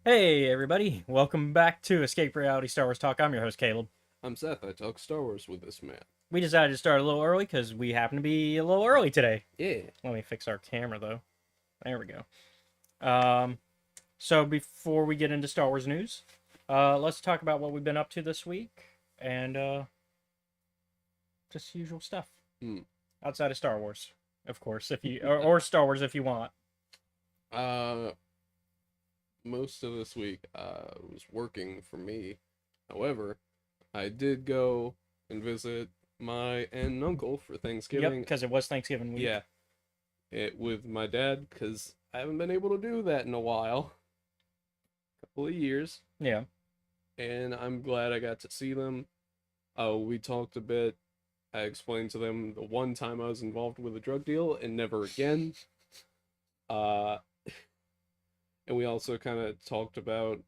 Hey everybody, welcome back to Escape Reality Star Wars Talk. I'm your host Caleb. I'm Seth. I talk Star Wars with this man. We decided to start a little early because we happen to be a little early today. Yeah. Let me fix our camera though. There we go. Um, so before we get into Star Wars news, let's talk about what we've been up to this week and just usual stuff Hmm. outside of Star Wars, of course, if you or Star Wars if you want. Uh, most of this week was working for me. However, I did go and visit my aunt and uncle for Yep, Thanksgiving. because it was Thanksgiving week. Yeah, with my dad because I haven't been able to do that in a while, couple of years, Yeah. and I'm glad I got to see them. We talked a bit. I explained to them the one time I was involved with a drug deal and never again. Uh, and we also kind of talked about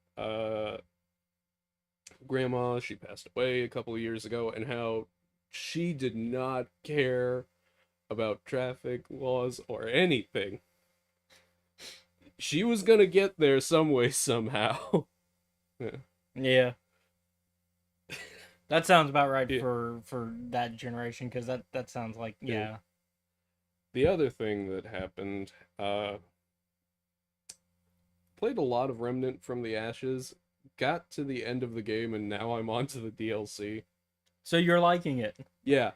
grandma. She passed away a couple of years ago, and how she did not care about traffic laws or anything. She was gonna get there some way somehow. Yeah. Yeah. That sounds about right Yeah. for that generation because that sounds like Yeah. yeah. The other thing that happened, played a lot of Remnant from the Ashes, got to the end of the game, and now I'm on to the DLC. So you're liking it. Yeah.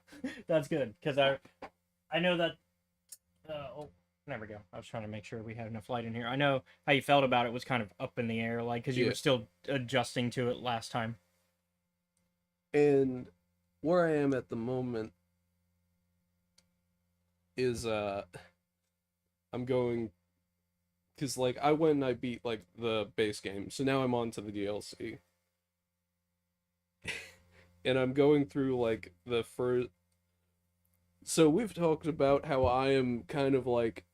That's good because I know that. Oh, there we go. I was trying to make sure we had enough light in here. I know how you felt about it was kind of up in the air, like because you Yeah. were still adjusting to it last time. And where I am at the moment is I'm going because like I went and I beat like the base game, so now I'm on to the DLC, and I'm going through like the first. So we've talked about how I am kind of like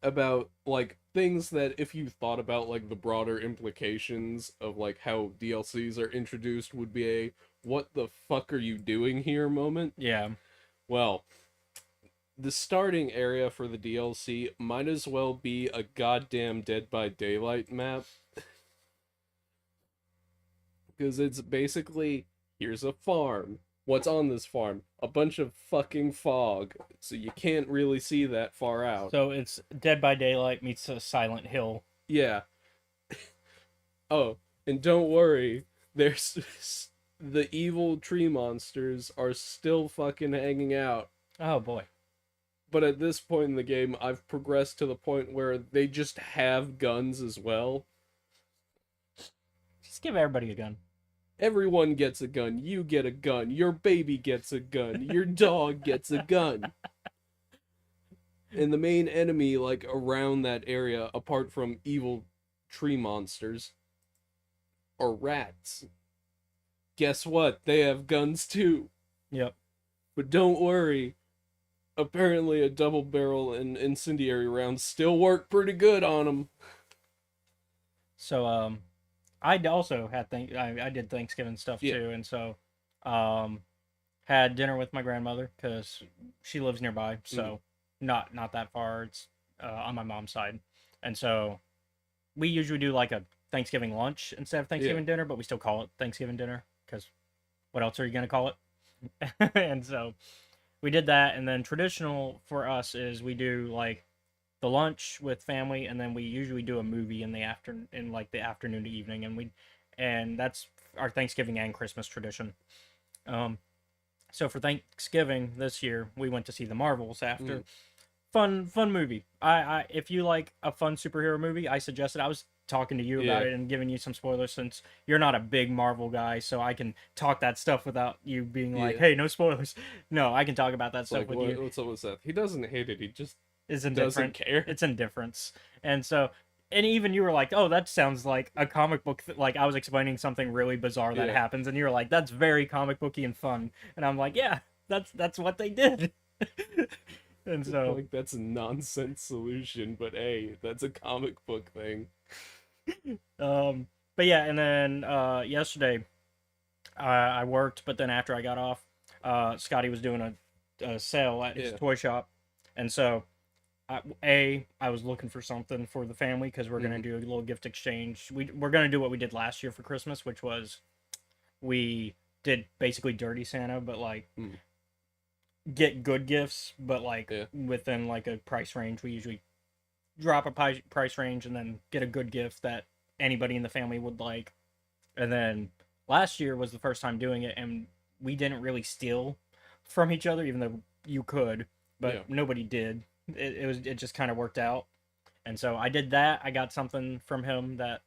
about like things that if you thought about like the broader implications of like how DLCs are introduced would be a what the fuck are you doing here moment. Yeah. Well, the starting area for the DLC might as well be a goddamn Dead by Daylight map because it's basically here's a farm. What's on this farm? A bunch of fucking fog, so you can't really see that far out. So it's Dead by Daylight meets a Silent Hill. Yeah. Oh, and don't worry, there's the evil tree monsters are still fucking hanging out. Oh boy. But at this point in the game, I've progressed to the point where they just have guns as well. Just give everybody a gun. Everyone gets a gun. You get a gun. Your baby gets a gun. Your dog gets a gun. And the main enemy, like, around that area, apart from evil tree monsters, are rats. Guess what? They have guns too. Yep. But don't worry. Apparently, a double barrel and incendiary round still work pretty good on them. So I also had I did Thanksgiving stuff Yeah. too, and so um had dinner with my grandmother because she lives nearby, so not that far. It's on my mom's side, and so we usually do like a Thanksgiving lunch instead of Yeah. Thanksgiving dinner, but we still call it Thanksgiving dinner because what else are you gonna call it? And so we did that, and then traditional for us is we do like the lunch with family, and then we usually do a movie in the afternoon, in like the afternoon to evening, and that's our Thanksgiving and Christmas tradition. Um, so for Thanksgiving this year, we went to see the Marvels after. Mm. Fun movie. I if you like a fun superhero movie, I suggest it. I was talking to you Yeah. about it and giving you some spoilers since you're not a big Marvel guy, so I can talk that stuff without you being like, Yeah. "Hey, no spoilers." No, I can talk about that It's stuff like, with you. what's up with Seth? He doesn't hate it. He just Is doesn't indifferent. care. It's indifference. And so, and even you were like, "Oh, that sounds like a comic book." Like I was explaining something really bizarre that Yeah. happens, and you were like, "That's very comic booky and fun." And I'm like, "Yeah, that's what they did." And so, Like, that's a nonsense solution, but hey, that's a comic book thing. but yeah, and then yesterday I worked, but then after I got off, Scotty was doing a sale at his Yeah. toy shop, and so I was looking for something for the family because we're gonna Mm. do a little gift exchange. We're gonna do what we did last year for Christmas, which was we did basically Dirty Santa, but like Mm. get good gifts, but like Yeah. within like a price range. We usually drop a price range and then get a good gift that anybody in the family would like. And then last year was the first time doing it, and we didn't really steal from each other, even though you could, Yeah. but nobody did. It just kind of worked out, and so I did that. I got something from him that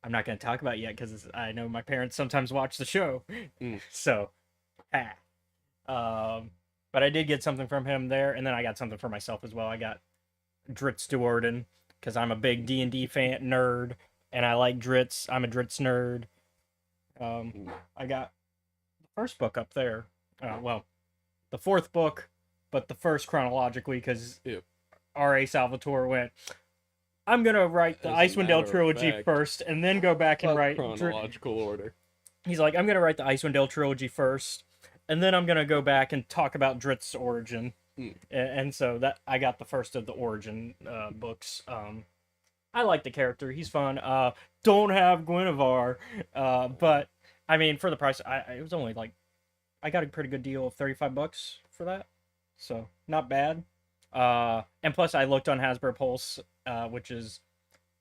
I'm not going to talk about yet because I know my parents sometimes watch the show, Mm. so ah. But I did get something from him there, and then I got something for myself as well. I got Dritz Duarden because I'm a big D&D fan nerd, and I like Dritz. I'm a Dritz nerd. I got the first book up there. Well, the fourth book, but the first chronologically because Yep. R.A. Salvatore went, I'm going to write the As a Icewind matter Dale of trilogy fact, first and then go back and write. chronological order. He's like, I'm going to write the Icewind Dale trilogy first, and then I'm going to go back and talk about Dritz's origin. Mm. And so that I got the first of the origin books. I like the character. He's fun. Don't have Guinevere. But I mean, for the price, it was only like I got a pretty good deal of $35 for that, so not bad. And plus, I looked on Hasbro Pulse, which is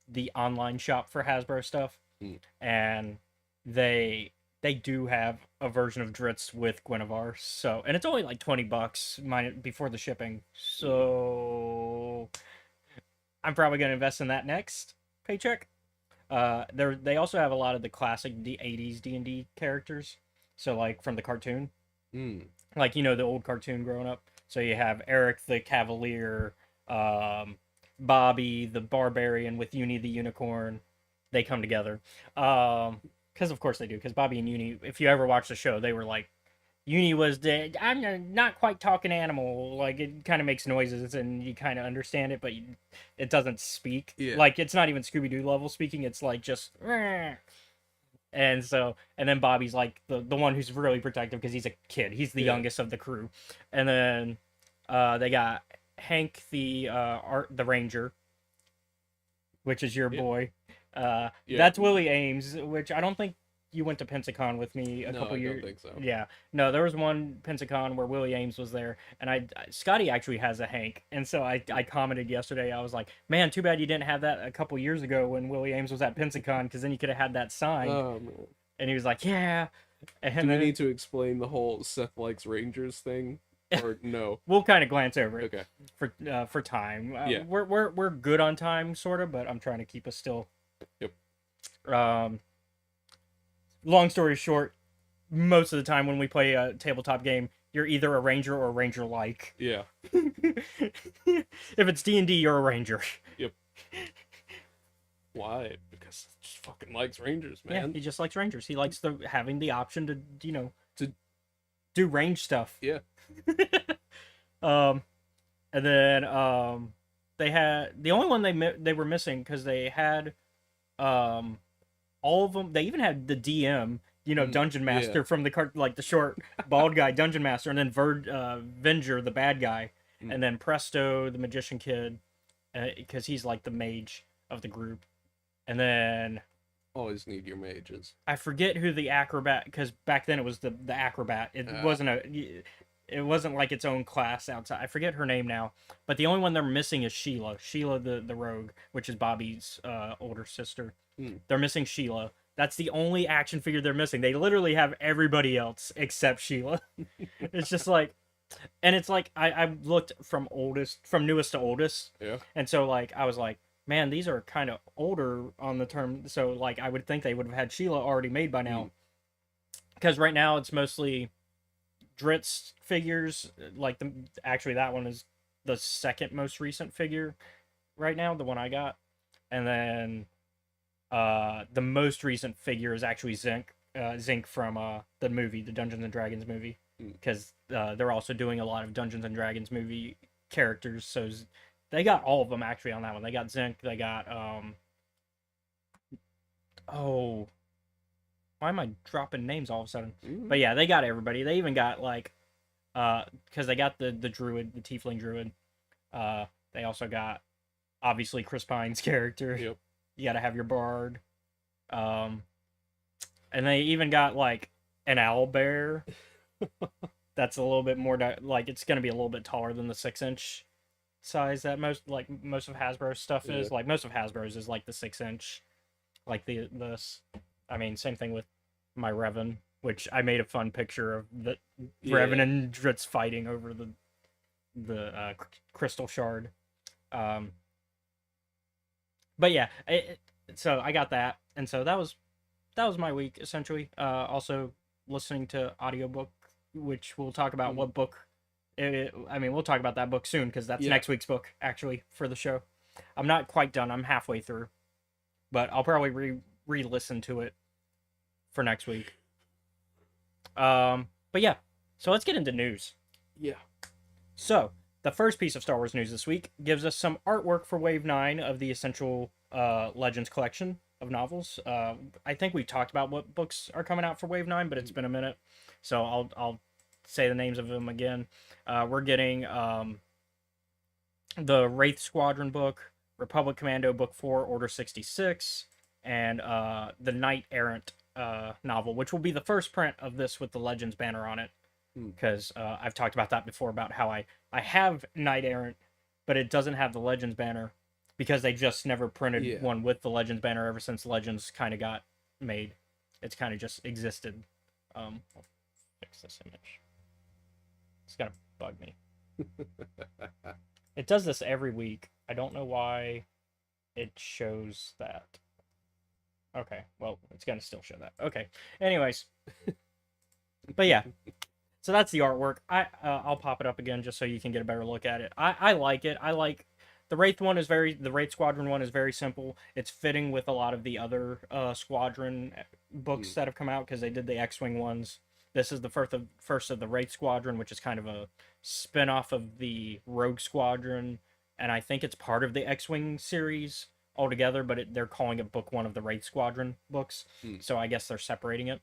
the online shop for Hasbro stuff, Mm. and they do have a version of Dritz with Guinevere. So, and it's only like $20 before the shipping. So, I'm probably gonna invest in that next paycheck. They also have a lot of the classic '80s D&D characters. So like from the cartoon, Mm. like the old cartoon growing up. So you have Eric the Cavalier, Bobby the Barbarian with Uni the Unicorn. They come together, because of course they do. Because Bobby and Uni, if you ever watch the show, they were like, Uni was the I'm not quite talking animal. Like it kind of makes noises and you kind of understand it, but it doesn't speak. Yeah. Like it's not even Scooby Doo level speaking. It's like just. And so, and then Bobby's like the one who's really protective because he's a kid. He's the youngest of the crew. And then they got Hank the ranger, which is your boy. That's Willie Ames, which I don't think you went to Pensacon with me a couple years. I don't think so. Yeah, no, there was one Pensacon where Willie Ames was there, and Scotty actually has a Hank, and so I commented yesterday. I was like, man, too bad you didn't have that a couple years ago when Willie Ames was at Pensacon, because then you could have had that signed. Oh man. And he was like, yeah. And Do we need to explain the whole Seth likes Rangers thing, or no? We'll kind of glance over it. Okay. For time. Yeah. We're good on time, sort of, but I'm trying to keep us still. Yep. Long story short, most of the time when we play a tabletop game, you're either a ranger or a ranger-like. Yeah. If it's D&D, you're a ranger. Yep. Why? Because he just fucking likes Rangers, man. Yeah, he just likes rangers. He likes having the option to To do range stuff. Yeah. And then they had the only one they were missing because they had all of them. They even had the DM, Dungeon Master from the like the short bald guy, Dungeon Master, and then Venger, the bad guy, and then Presto, the magician kid, because he's like the mage of the group, and then always need your mages. I forget who the acrobat, because back then it was the acrobat. It wasn't like its own class outside. I forget her name now, but the only one they're missing is Sheila. Sheila the rogue, which is Bobby's older sister. They're missing Sheila. That's the only action figure they're missing. They literally have everybody else except Sheila. It's just like, and it's like I looked from newest to oldest. Yeah. And so like I was like, man, these are kind of older on the term. So like I would think they would have had Sheila already made by now. Because right now it's mostly Dritz figures. Like actually that one is the second most recent figure right now, the one I got. And then the most recent figure is actually Zinc from the movie, the Dungeons and Dragons movie, because they're also doing a lot of Dungeons and Dragons movie characters. So they got all of them actually on that one. They got Zinc. They got why am I dropping names all of a sudden? But yeah, they got everybody. They even got like because they got the druid, the tiefling druid. They also got obviously Chris Pine's character. Yep. You got to have your bard. And they even got like an owl bear. That's a little bit more like it's gonna be a little bit taller than the 6-inch size that most of Hasbro's stuff is. Yeah. Like most of Hasbro's is like the 6-inch, like this. I mean, same thing with my Revan, which I made a fun picture of the Revan and Dritz fighting over the crystal shard. But yeah, so I got that, and so that was my week essentially. Also listening to audiobook, which we'll talk about what book. I mean, we'll talk about that book soon because that's next week's book actually for the show. I'm not quite done. I'm halfway through, but I'll probably re-listen to it for next week. But yeah, so let's get into news. Yeah. So the first piece of Star Wars news this week gives us some artwork for Wave 9 of the Essential Legends collection of novels. I think we talked about what books are coming out for Wave 9, but it's been a minute, so I'll say the names of them again. We're getting the Wraith Squadron book, Republic Commando book 4, Order 66, and the Knight Errant novel, which will be the first print of this with the Legends banner on it. Because I've talked about that before, about how I have Knight Errant, but it doesn't have the Legends banner because they just never printed one with the Legends banner ever since Legends kind of got made. It's kind of just existed. I'll fix this image. It's gonna bug me. It does this every week. I don't know why it shows that. Okay, well, it's gonna still show that. Okay, anyways. But yeah. So that's the artwork. I'll pop it up again just so you can get a better look at it. I like it. I like the Wraith one is the Wraith Squadron one is very simple. It's fitting with a lot of the other Squadron books that have come out because they did the X-Wing ones. This is the first of the Wraith Squadron, which is kind of a spin-off of the Rogue Squadron, and I think it's part of the X-Wing series altogether, but they're calling it book 1 of the Wraith Squadron books. So I guess they're separating it.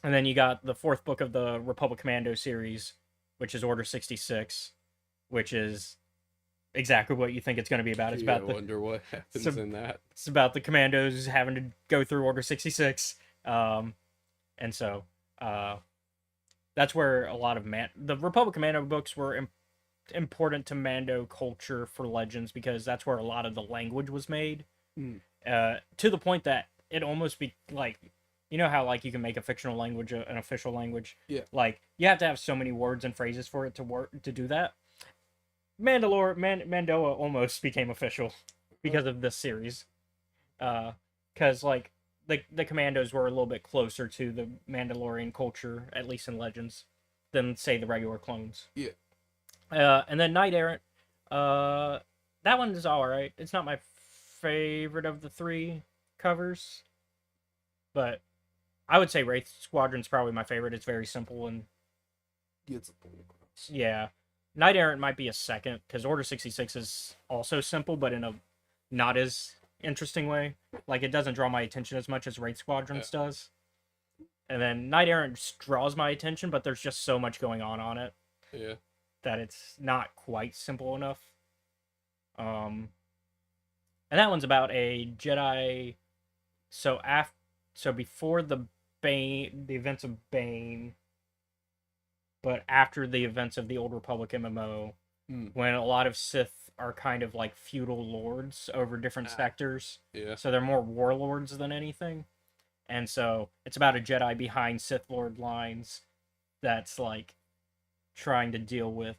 And then you got the 4th book of the Republic Commando series, which is Order 66, which is exactly what you think it's going to be about. It's about I wonder what happens in that. It's about the commandos having to go through Order 66. And so that's where a lot of the Republic Commando books were important to Mando culture for Legends because that's where a lot of the language was made. To the point that it almost be like... You know how like you can make a fictional language an official language? Yeah. Like you have to have so many words and phrases for it to work to do that. Mandoa almost became official because of this series. Because like the commandos were a little bit closer to the Mandalorian culture, at least in Legends, than say the regular clones. Yeah. And then Knight Errant, that one is all right. It's not my favorite of the 3 covers, but I would say Wraith Squadron's probably my favorite. It's very simple and gets a point across. Yeah. Knight Errant might be a second because Order 66 is also simple, but in a not as interesting way. Like it doesn't draw my attention as much as Wraith Squadrons does. And then Knight Errant draws my attention, but there's just so much going on it. Yeah. That it's not quite simple enough. And that one's about a Jedi. So before the events of Bane, but after the events of the Old Republic MMO, when a lot of Sith are kind of like feudal lords over different sectors. Yeah. So they're more warlords than anything. And so it's about a Jedi behind Sith Lord lines that's like trying to deal with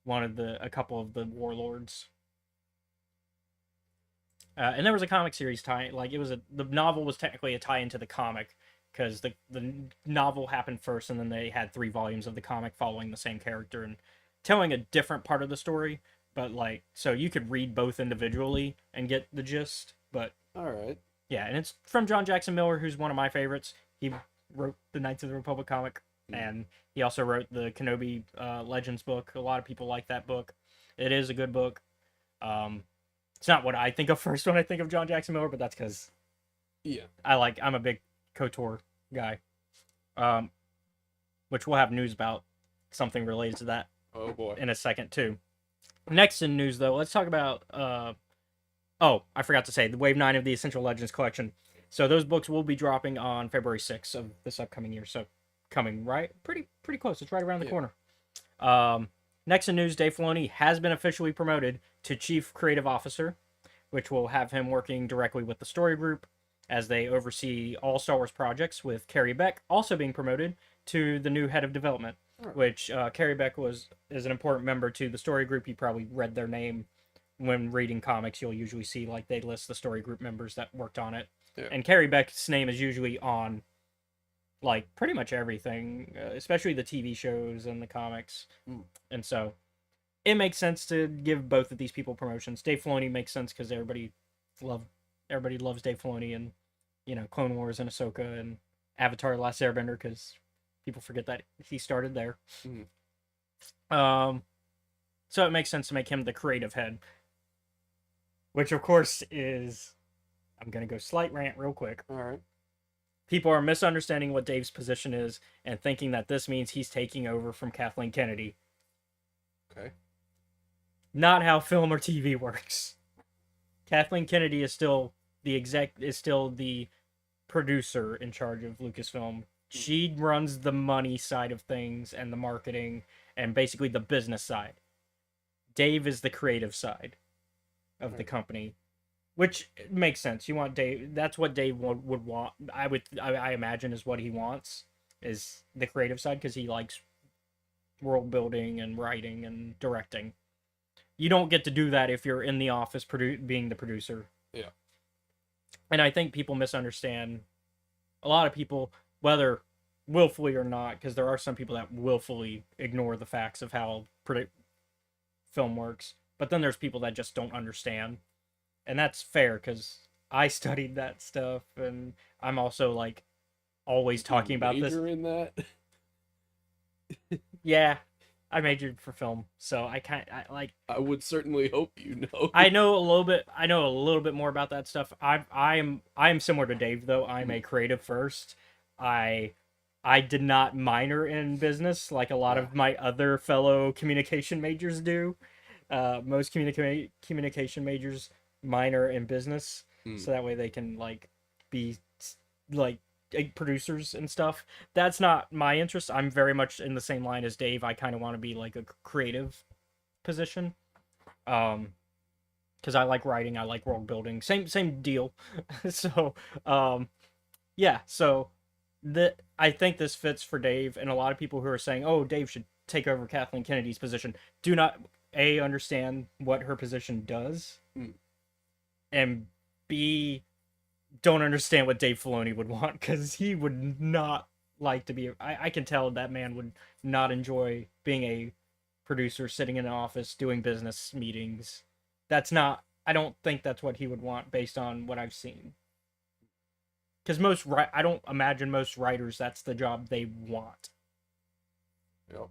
a couple of the warlords. And there was a comic series tie, like the novel was technically a tie into the comic because the novel happened first, and then they had 3 volumes of the comic following the same character and telling a different part of the story. But like, so you could read both individually and get the gist. But all right, yeah, and it's from John Jackson Miller, who's one of my favorites. He wrote the Knights of the Republic comic, and he also wrote the Kenobi Legends book. A lot of people like that book. It is a good book. It's not what I think of first when I think of John Jackson Miller, but that's because I'm a big KOTOR guy. Which we'll have news about something related to that. Oh boy. In a second too. Next in news, though, let's talk about. Oh, I forgot to say the Wave 9 of the Essential Legends collection. So those books will be dropping on February 6th of this upcoming year. So coming right, pretty close. It's right around the Yeah. corner. Next in news, Dave Filoni has been officially promoted to Chief Creative Officer, which will have him working directly with the story group as they oversee all Star Wars projects, with Carrie Beck also being promoted to the new head of development, Alright. which Carrie Beck is an important member to the story group. You probably read their name when reading comics. You'll usually see like they list the story group members that worked on it, Yeah. and Carrie Beck's name is usually on like pretty much everything, especially the TV shows and the comics. And so it makes sense to give both of these people promotions. Dave Filoni makes sense because everybody loves Dave Filoni, and Clone Wars and Ahsoka and Avatar: The Last Airbender, because people forget that he started there. So it makes sense to make him the creative head, which of course is, I'm gonna go slight rant real quick. All right. People are misunderstanding what Dave's position is and thinking that this means he's taking over from Kathleen Kennedy. Okay. Not how film or TV works. Kathleen Kennedy is still the producer in charge of Lucasfilm. She runs the money side of things and the marketing and basically the business side. Dave is the creative side of the company, which makes sense. You want Dave. That's what Dave would want. I imagine is what he wants, is the creative side, because he likes world building and writing and directing. You don't get to do that if you're in the office being the producer. Yeah. And I think people misunderstand. A lot of people, whether willfully or not, because there are some people that willfully ignore the facts of how film works. But then there's people that just don't understand. And that's fair, because I studied that stuff, and I'm also like always talking about this. Major in that? Yeah, I majored for film, so I would certainly hope you know. I know a little bit. I know a little bit more about that stuff. I'm similar to Dave, though. I'm a creative first. I did not minor in business like a lot of my other fellow communication majors do. Most communication majors minor in business, so that way they can like be like producers and stuff. That's not my interest. I'm very much in the same line as Dave. I kind of want to be like a creative position, because I like writing, I like world building, same deal. So yeah, so I think this fits for Dave, and a lot of people who are saying, oh, Dave should take over Kathleen Kennedy's position, do not understand what her position does, and B, don't understand what Dave Filoni would want, because he would not like to be. I can tell that man would not enjoy being a producer, sitting in an office doing business meetings. That's not. I don't think that's what he would want based on what I've seen. Because I don't imagine most writers that's the job they want. Yep.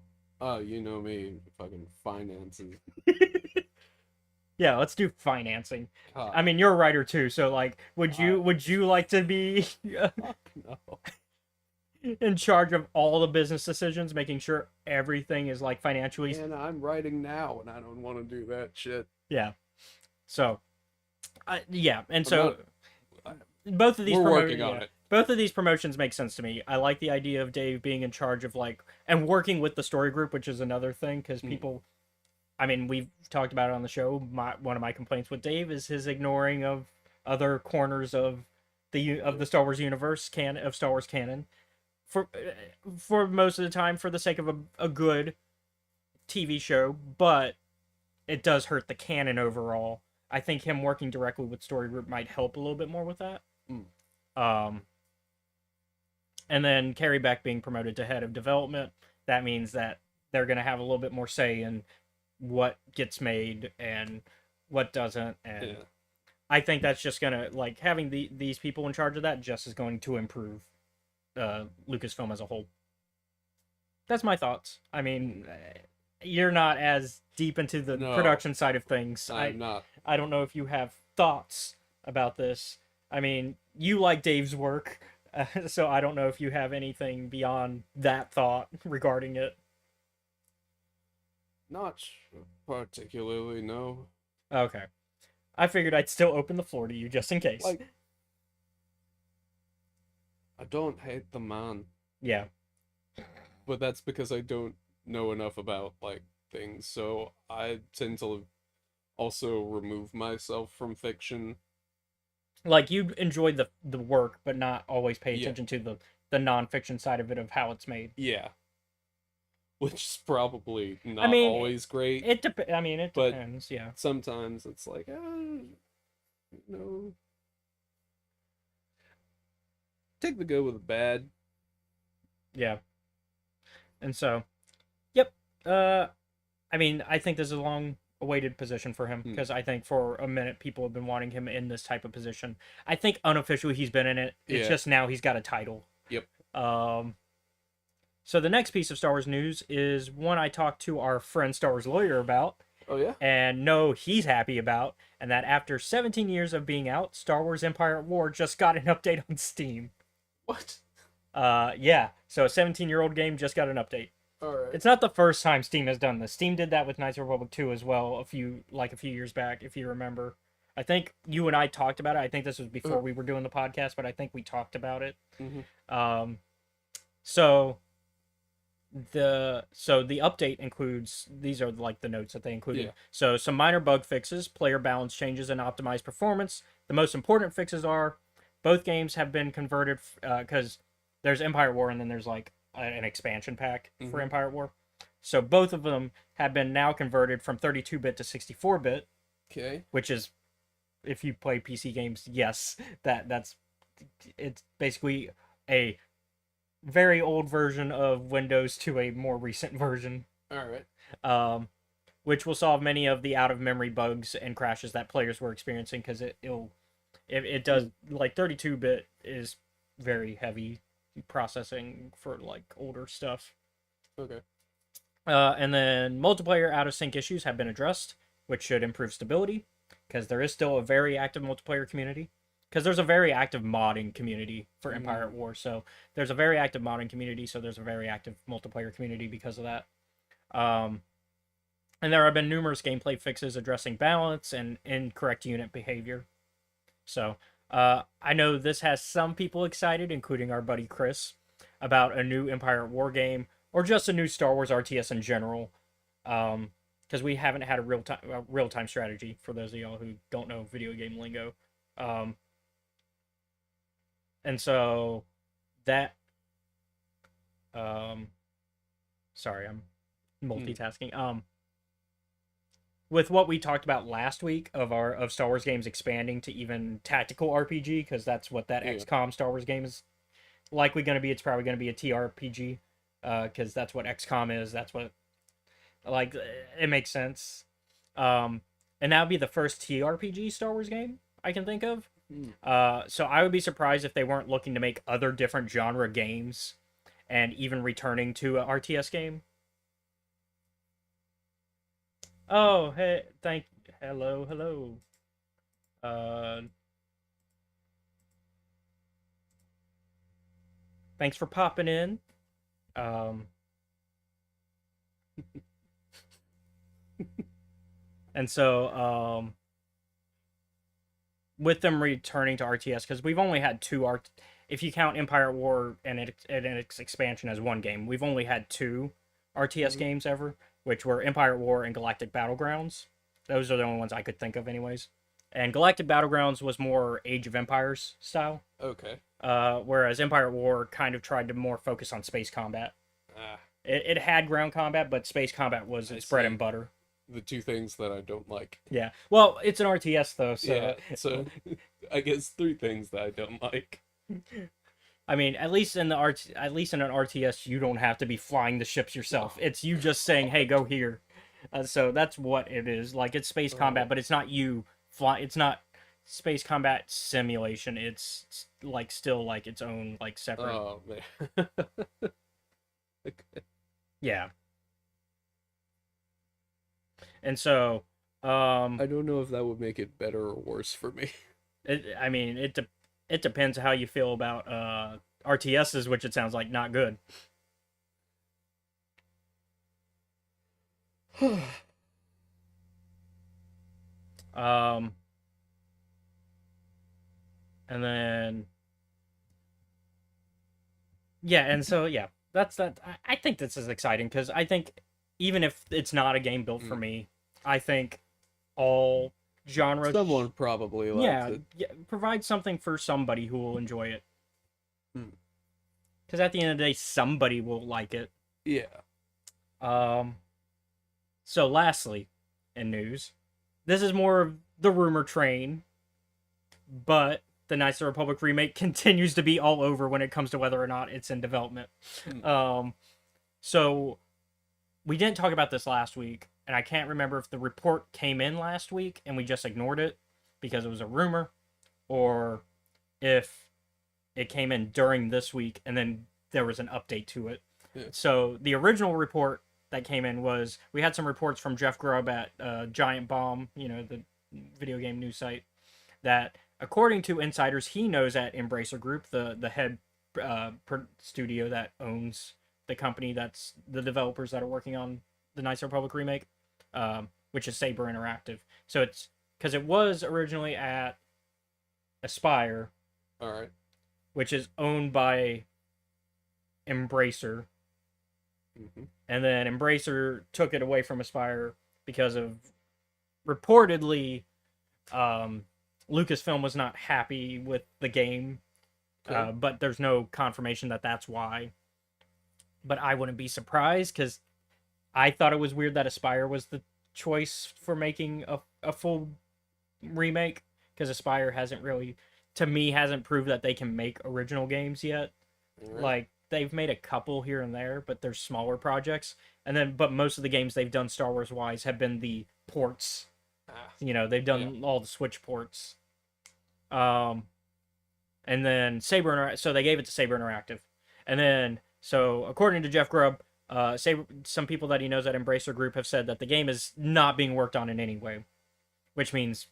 You know me, fucking finances. Yeah, let's do financing. God. I mean, you're a writer too, so like, would you like to be No. in charge of all the business decisions, making sure everything is like financially? And I'm writing now, and I don't want to do that shit. Yeah. So, yeah, and so both of these we're working on it. Both of these promotions make sense to me. I like the idea of Dave being in charge of like and working with the story group, which is another thing, because people. I mean, we've talked about it on the show. One of my complaints with Dave is his ignoring of other corners of the Star Wars universe, Star Wars canon, for most of the time, for the sake of a good TV show, but it does hurt the canon overall. I think him working directly with story group might help a little bit more with that. And then Carrie Beck being promoted to head of development, that means that they're going to have a little bit more say in what gets made and what doesn't, and I think that's just gonna, like, having these people in charge of that just is going to improve Lucasfilm as a whole. That's my thoughts. I mean, you're not as deep into the production side of things. I'm not. I don't know if you have thoughts about this. I mean, you like Dave's work, so I don't know if you have anything beyond that thought regarding it. Not particularly, no. Okay. I figured I'd still open the floor to you just in case. Like, I don't hate the man, Yeah. but that's because I don't know enough about, like, things, so I tend to also remove myself from fiction. Like you enjoyed the work, but not always pay Yeah, attention to the nonfiction side of it of how it's made. yeah, which is probably I not mean, always great, I mean, it but depends. Yeah. sometimes it's like, no, take the good with the bad. Yeah. And so, yep. I mean, I think this is a long awaited position for him Hmm. because I think for a minute people have been wanting him in this type of position. I think unofficially he's been in it. It's Yeah, just now he's got a title. yep. Um, so the next piece of Star Wars news is one I talked to our friend Star Wars lawyer about, Oh, yeah? and know he's happy about, and that after 17 years of being out, Star Wars Empire at War just got an update on Steam. What? Yeah. So a 17-year-old game just got an update. Alright. It's not the first time Steam has done this. Steam did that with Knights of the Republic 2 as well, a few years back, if you remember. I think you and I talked about it. I think this was before we were doing the podcast, but I think we talked about it. Mm-hmm. Um, so the update includes, these are like the notes that they included. Yeah. So some minor bug fixes, player balance changes, and optimized performance. The most important fixes are both games have been converted because there's Empire War and then there's like an expansion pack for Mhm. Empire War. So both of them have been now converted from 32-bit to 64-bit, Okay. which is, if you play PC games, yes, that's it's basically a very old version of Windows to a more recent version, Alright. um, which will solve many of the out of memory bugs and crashes that players were experiencing because it does, like 32-bit is very heavy processing for like older stuff. Okay. And then multiplayer out of sync issues have been addressed, which should improve stability because there is still a very active multiplayer community. Because there's a very active modding community for Empire at War, so there's a very active modding community, so there's a very active multiplayer community because of that. And there have been numerous gameplay fixes addressing balance and incorrect unit behavior. So I know this has some people excited, including our buddy Chris, about a new Empire at War game or just a new Star Wars RTS in general. Because we haven't had a real time strategy for those of y'all who don't know video game lingo. Um, and so that sorry, I'm multitasking. With what we talked about last week of Star Wars games expanding to even tactical RPG, because that's what that XCOM Star Wars game is likely going to be. It's probably going to be a TRPG, because that's what XCOM is. That's what, like, it makes sense. And that would be the first TRPG Star Wars game I can think of. So I would be surprised if they weren't looking to make other different genre games and even returning to an RTS game. Oh, hey, hello. Uh, Thanks for popping in. Um, and so, with them returning to RTS, because we've only had if you count Empire War and its expansion as one game, we've only had two RTS games ever, which were Empire War and Galactic Battlegrounds. Those are the only ones I could think of, anyways. And Galactic Battlegrounds was more Age of Empires style. Okay. Whereas Empire War kind of tried to more focus on space combat. It had ground combat, but space combat was its bread and butter. The two things that I don't like. Yeah. Well, it's an RTS though, so Yeah, so I guess three things that I don't like. I mean, at least in an RTS, you don't have to be flying the ships yourself. It's you just saying, "Hey, go here." So that's what it is. Like, it's space combat, but it's not you fly. It's not space combat simulation. It's like still like its own like separate. Oh man. Okay. Yeah. And so, I don't know if that would make it better or worse for me. I mean, it depends how you feel about RTSs, which it sounds like not good. Um, and then yeah, and so yeah, that's that. I think this is exciting because I think even if it's not a game built for Mm. me, I think all genre, Someone probably likes yeah, it. yeah, provide something for somebody who will enjoy it. Mm. Because at the end of the day, somebody will like it. Yeah. Um, so lastly, in news, this is more of the rumor train, but the Knights of the Republic remake continues to be all over when it comes to whether or not it's in development. Mm. Um, so we didn't talk about this last week, and I can't remember if the report came in last week and we just ignored it because it was a rumor, or if it came in during this week and then there was an update to it. Yeah. So the original report that came in was we had some reports from Jeff Grubb at Giant Bomb, the video game news site, that according to insiders he knows at Embracer Group, the head studio that owns the company that's the developers that are working on the Knights of the Republic remake, which is Saber Interactive. So it's because it was originally at Aspire, All right. which is owned by Embracer, Mm-hmm. and then Embracer took it away from Aspire because of reportedly Lucasfilm was not happy with the game, Okay. but there's no confirmation that that's why. But I wouldn't be surprised because I thought it was weird that Aspire was the choice for making a full remake because Aspire hasn't really, to me, hasn't proved that they can make original games yet. All right. Like they've made a couple here and there, but they're smaller projects. And then, but most of the games they've done Star Wars wise have been the ports. Ah. They've done all the Switch ports. Um, and then so they gave it to Saber Interactive, and then so according to Jeff Grubb, some people that he knows at Embracer Group have said that the game is not being worked on in any way, which means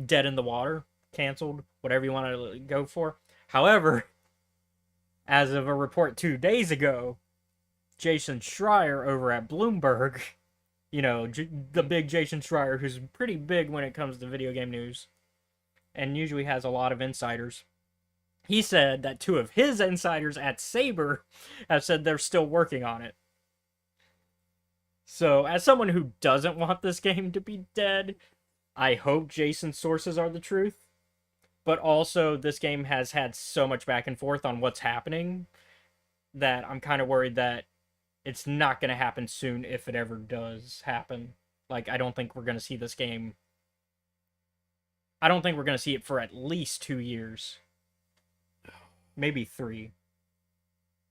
dead in the water, canceled, whatever you want to go for. However, as of a report 2 days ago, Jason Schreier over at Bloomberg, the big Jason Schreier, who's pretty big when it comes to video game news, and usually has a lot of insiders. He said that two of his insiders at Saber have said they're still working on it. So, as someone who doesn't want this game to be dead, I hope Jason's sources are the truth. But also, this game has had so much back and forth on what's happening that I'm kind of worried that it's not going to happen soon if it ever does happen. Like, I don't think we're going to see this game. I don't think we're going to see it for at least 2 years. Maybe 3.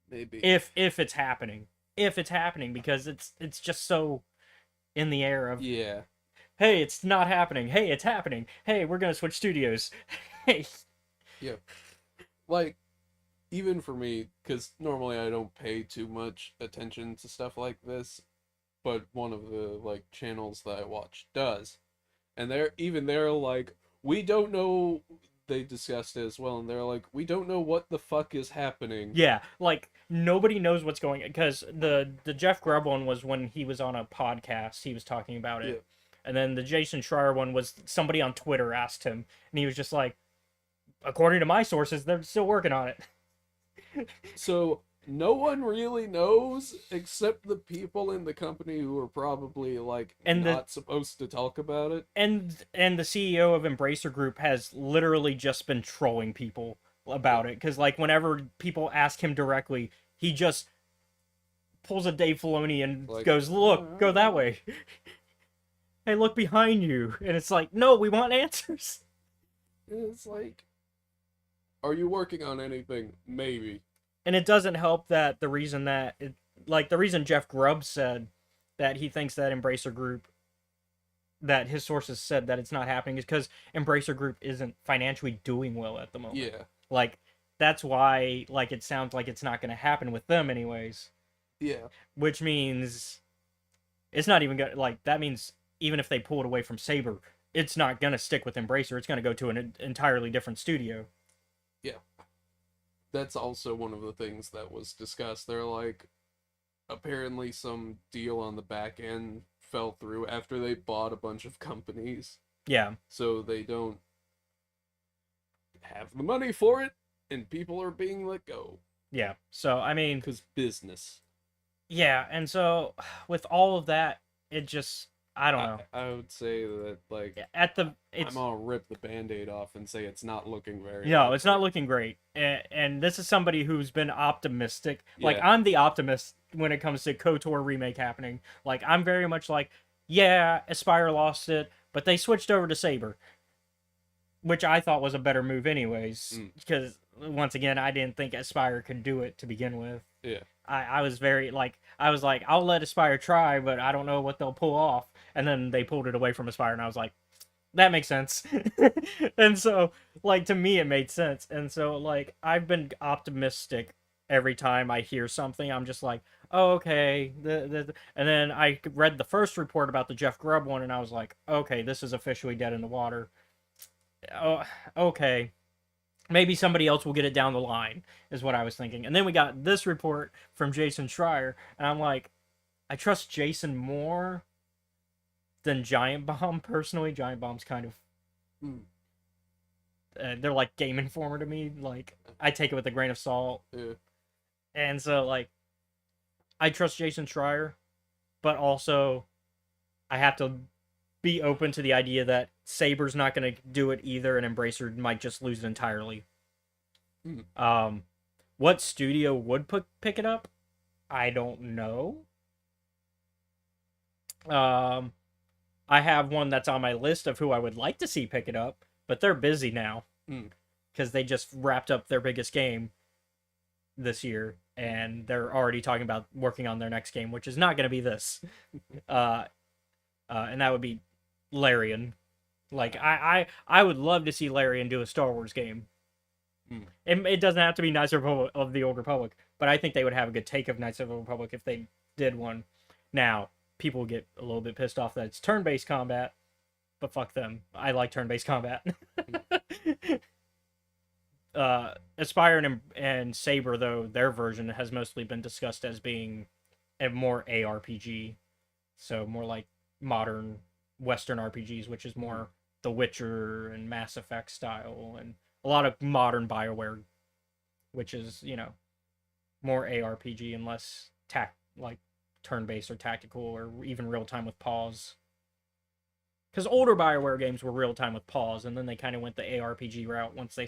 Maybe. If it's happening. If it's happening, because it's just so in the air of, Yeah. hey, it's not happening. Hey, it's happening. Hey, we're going to switch studios. Hey. Yeah. Like, even for me, because normally I don't pay too much attention to stuff like this, but one of the like channels that I watch does, and they're like, we don't know. They discussed it as well, and they're like, we don't know what the fuck is happening. Yeah, like nobody knows what's going on because the Jeff Grubb one was when he was on a podcast, he was talking about it. Yeah. And then the Jason Schreier one was somebody on Twitter asked him, and he was just like, according to my sources, they're still working on it. So no one really knows except the people in the company who are probably like And not supposed to talk about it. and the CEO of Embracer Group has literally just been trolling people about it because like whenever people ask him directly, he just pulls a Dave Filoni and Like, goes, "Look, go that way. Hey, look behind you." And it's like, "No, we want answers." It's like, are you working on anything? Maybe. And it doesn't help that the reason the reason Jeff Grubb said that he thinks that Embracer Group, that his sources said that it's not happening is because Embracer Group isn't financially doing well at the moment. Yeah. Like, that's why, like, it sounds like it's not going to happen with them anyways. Yeah. Which means it's not even going to, like, that means even if they pull it away from Saber, it's not going to stick with Embracer. It's going to go to an entirely different studio. Yeah. That's also one of the things that was discussed. They're like, apparently some deal on the back end fell through after they bought a bunch of companies, Yeah. so they don't have the money for it, and people are being let go Yeah. So I mean, because business. yeah, and so with all of that, it just I don't I know. I would say that like At the I'm it's gonna rip the band-aid off and say it's not looking very No, it's not likely. looking great. And this is somebody who's been optimistic. Like Yeah. I'm the optimist when it comes to KOTOR remake happening. Like I'm very much like, yeah, Aspire lost it, but they switched over to Saber, which I thought was a better move anyways. Mm, Because once again, I didn't think Aspire could do it to begin with. yeah. I was very like I was like I'll let Aspire try, but I don't know what they'll pull off. And then they pulled it away from Aspire, and I was like, that makes sense. And so like to me it made sense. And so like I've been optimistic every time I hear something. I'm just like, oh, okay. And then I read the first report about the Jeff Grubb one, and I was like, okay, this is officially dead in the water. Oh, okay, maybe somebody else will get it down the line, is what I was thinking. And then we got this report from Jason Schreier, and I'm like, I trust Jason more than Giant Bomb personally. Giant Bomb's kind of Mm, they're like Game Informer to me. Like I take it with a grain of salt, yeah. and so like I trust Jason Schreier, but also I have to be open to the idea that Saber's not going to do it either, and Embracer might just lose it entirely. Mm, What studio would pick it up? I don't know. Um, I have one that's on my list of who I would like to see pick it up, but they're busy now mm. because they just wrapped up their biggest game this year, and they're already talking about working on their next game, which is not going to be this. Uh, and that would be Larian. Like I would love to see Larian do a Star Wars game. Mm. It doesn't have to be Knights of the Old Republic, but I think they would have a good take of Knights of the Old Republic if they did one. Now, people get a little bit pissed off that it's turn-based combat, but fuck them. I like turn-based combat. Aspire and Saber, though, their version has mostly been discussed as being a more ARPG, so more like modern Western RPGs, which is more The Witcher and Mass Effect style, and a lot of modern BioWare, which is more ARPG and less like turn-based or tactical or even real time with pause. Because older BioWare games were real time with pause, and then they kind of went the ARPG route once they.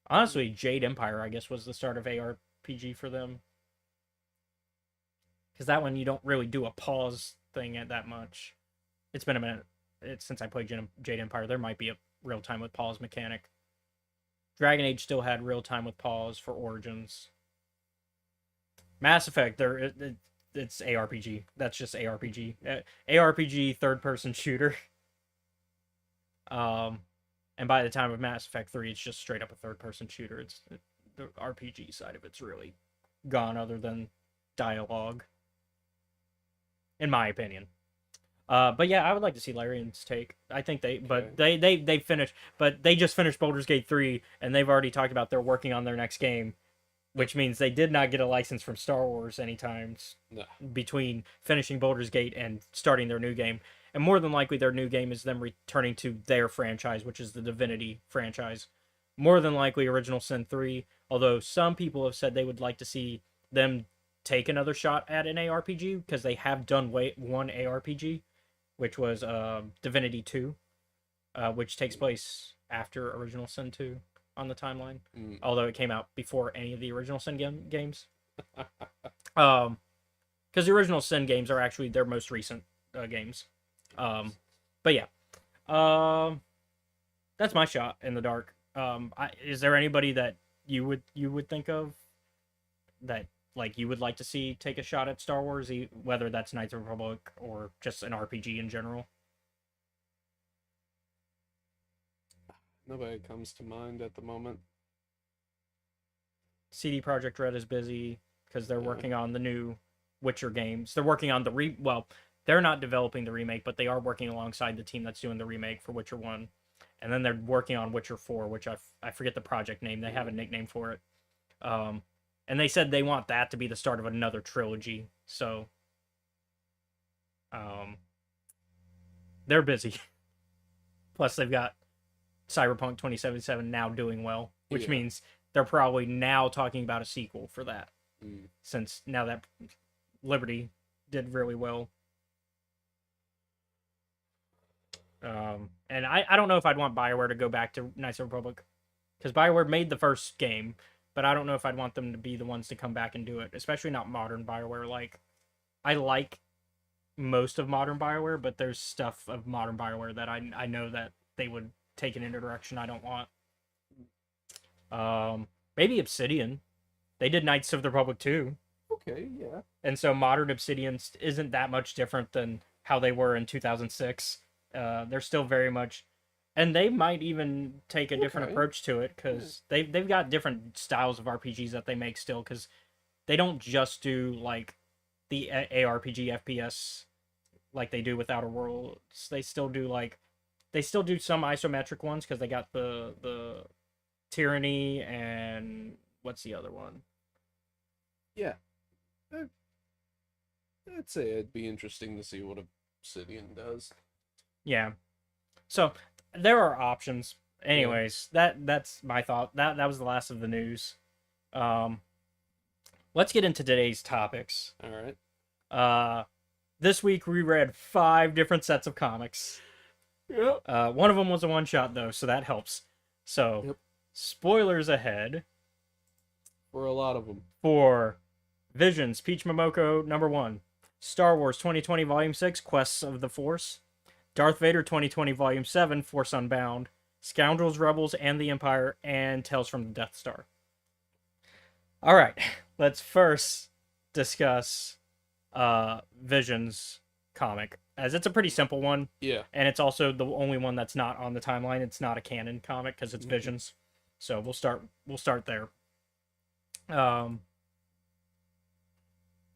Honestly, Jade Empire, I guess, was the start of ARPG for them. Because that one you don't really do a pause thing at that much. It's been a minute since I played Jade Empire. There might be a real time with pause mechanic. Dragon Age still had real time with pause for Origins. Mass Effect, it's ARPG. That's just ARPG. ARPG third person shooter. And by the time of Mass Effect 3, it's just straight up a third person shooter. The RPG side of it's really gone, other than dialogue, in my opinion. But yeah, I would like to see Larian's take. I think they finished, but they just finished Baldur's Gate 3, and they've already talked about they're working on their next game, which means they did not get a license from Star Wars anytime between finishing Baldur's Gate and starting their new game. And more than likely, their new game is them returning to their franchise, which is the Divinity franchise. More than likely, Original Sin 3, although some people have said they would like to see them take another shot at an ARPG, because they have done one ARPG, which was Divinity 2, which takes place after Original Sin 2 on the timeline, although it came out before any of the Original Sin games. Because the Original Sin games are actually their most recent games. But yeah, that's my shot in the dark. Is there anybody that you would think of that like you would like to see take a shot at Star Wars, whether that's Knights of the Republic or just an RPG in general? Nobody comes to mind at the moment. CD Projekt Red is busy because they're working on the new Witcher games. They're working on they're not developing the remake, but they are working alongside the team that's doing the remake for Witcher 1. And then they're working on Witcher 4, which I forget the project name. They have a nickname for it. And they said they want that to be the start of another trilogy. So Um, they're busy. Plus, they've got Cyberpunk 2077 now doing well, which Yeah. means they're probably now talking about a sequel for that, Mm. since now that Liberty did really well. And I don't know if I'd want BioWare to go back to Knights of the Republic, because BioWare made the first game, but I don't know if I'd want them to be the ones to come back and do it, especially not modern BioWare. Like, I like most of modern BioWare, but there's stuff of modern BioWare that I know that they would take it in a direction I don't want. Maybe Obsidian. They did Knights of the Republic too, Okay, yeah. and so modern Obsidian isn't that much different than how they were in 2006. They're still very much, and they might even take a different Okay. approach to it, because they've got different styles of RPGs that they make still, because they don't just do like the ARPG FPS like they do with Outer Worlds. They still do some isometric ones, because they got the Tyranny, and what's the other one? Yeah. I- I'd say it'd be interesting to see what Obsidian does. Yeah. So there are options. Yeah. Anyways, that's my thought. That was the last of the news. Um, let's get into today's topics. All right. This week we read 5 different sets of comics. Yep. One of them was a one shot though, so that helps. So, Yep. spoilers ahead For a lot of them. for Visions, Peach Momoko #1, Star Wars 2020 Volume 6, Quests of the Force, Darth Vader 2020 Volume 7, Force Unbound, Scoundrels, Rebels, and the Empire, and Tales from the Death Star. All right, let's first discuss Visions comic, as it's a pretty simple one, Yeah. and it's also the only one that's not on the timeline. It's not a canon comic because it's Visions. So we'll start there.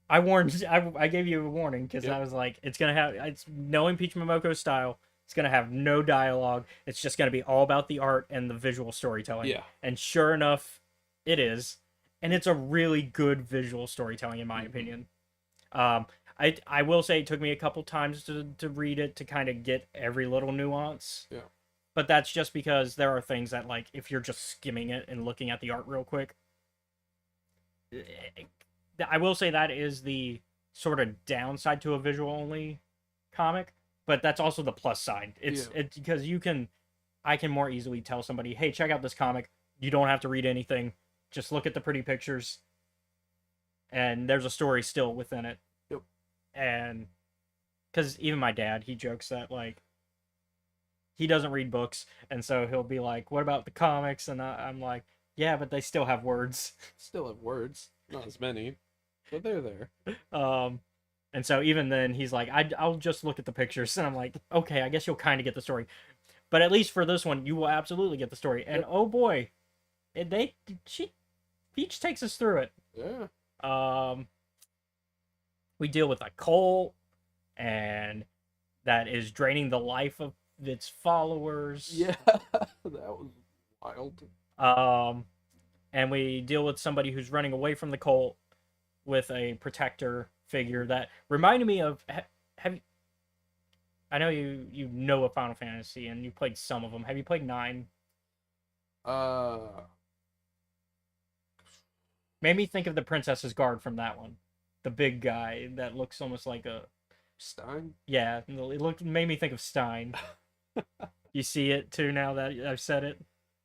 I gave you a warning, because I was like, it's knowing Peach Momoko's style, it's gonna have no dialogue. It's just gonna be all about the art and the visual storytelling. Yeah. And sure enough, it is, and it's a really good visual storytelling in my opinion. I will say it took me a couple times to read it to kind of get every little nuance. Yeah. But that's just because there are things that, like, if you're just skimming it and looking at the art real quick, I will say that is the sort of downside to a visual only comic, but that's also the plus side. It's because I can more easily tell somebody, hey, check out this comic. You don't have to read anything. Just look at the pretty pictures, and there's a story still within it. Yep. And because even my dad, he jokes that, like, he doesn't read books, and so he'll be like, what about the comics? And I'm like, yeah, but they still have words. Still have words. Not as many, but they're there. And so even then, he's like, I'll just look at the pictures, and I'm like, okay, I guess you'll kind of get the story, but at least for this one, you will absolutely get the story. And oh boy, Peach takes us through it. Yeah. We deal with a cult, and that is draining the life of its followers. Yeah. That was wild. And we deal with somebody who's running away from the cult with a protector figure that reminded me of. I know you know a Final Fantasy and you played some of them. Have you played 9? Made me think of the Princess's Guard from that one, the big guy that looks almost like a Stein. Yeah, it made me think of Stein. You see it too now that I've said it.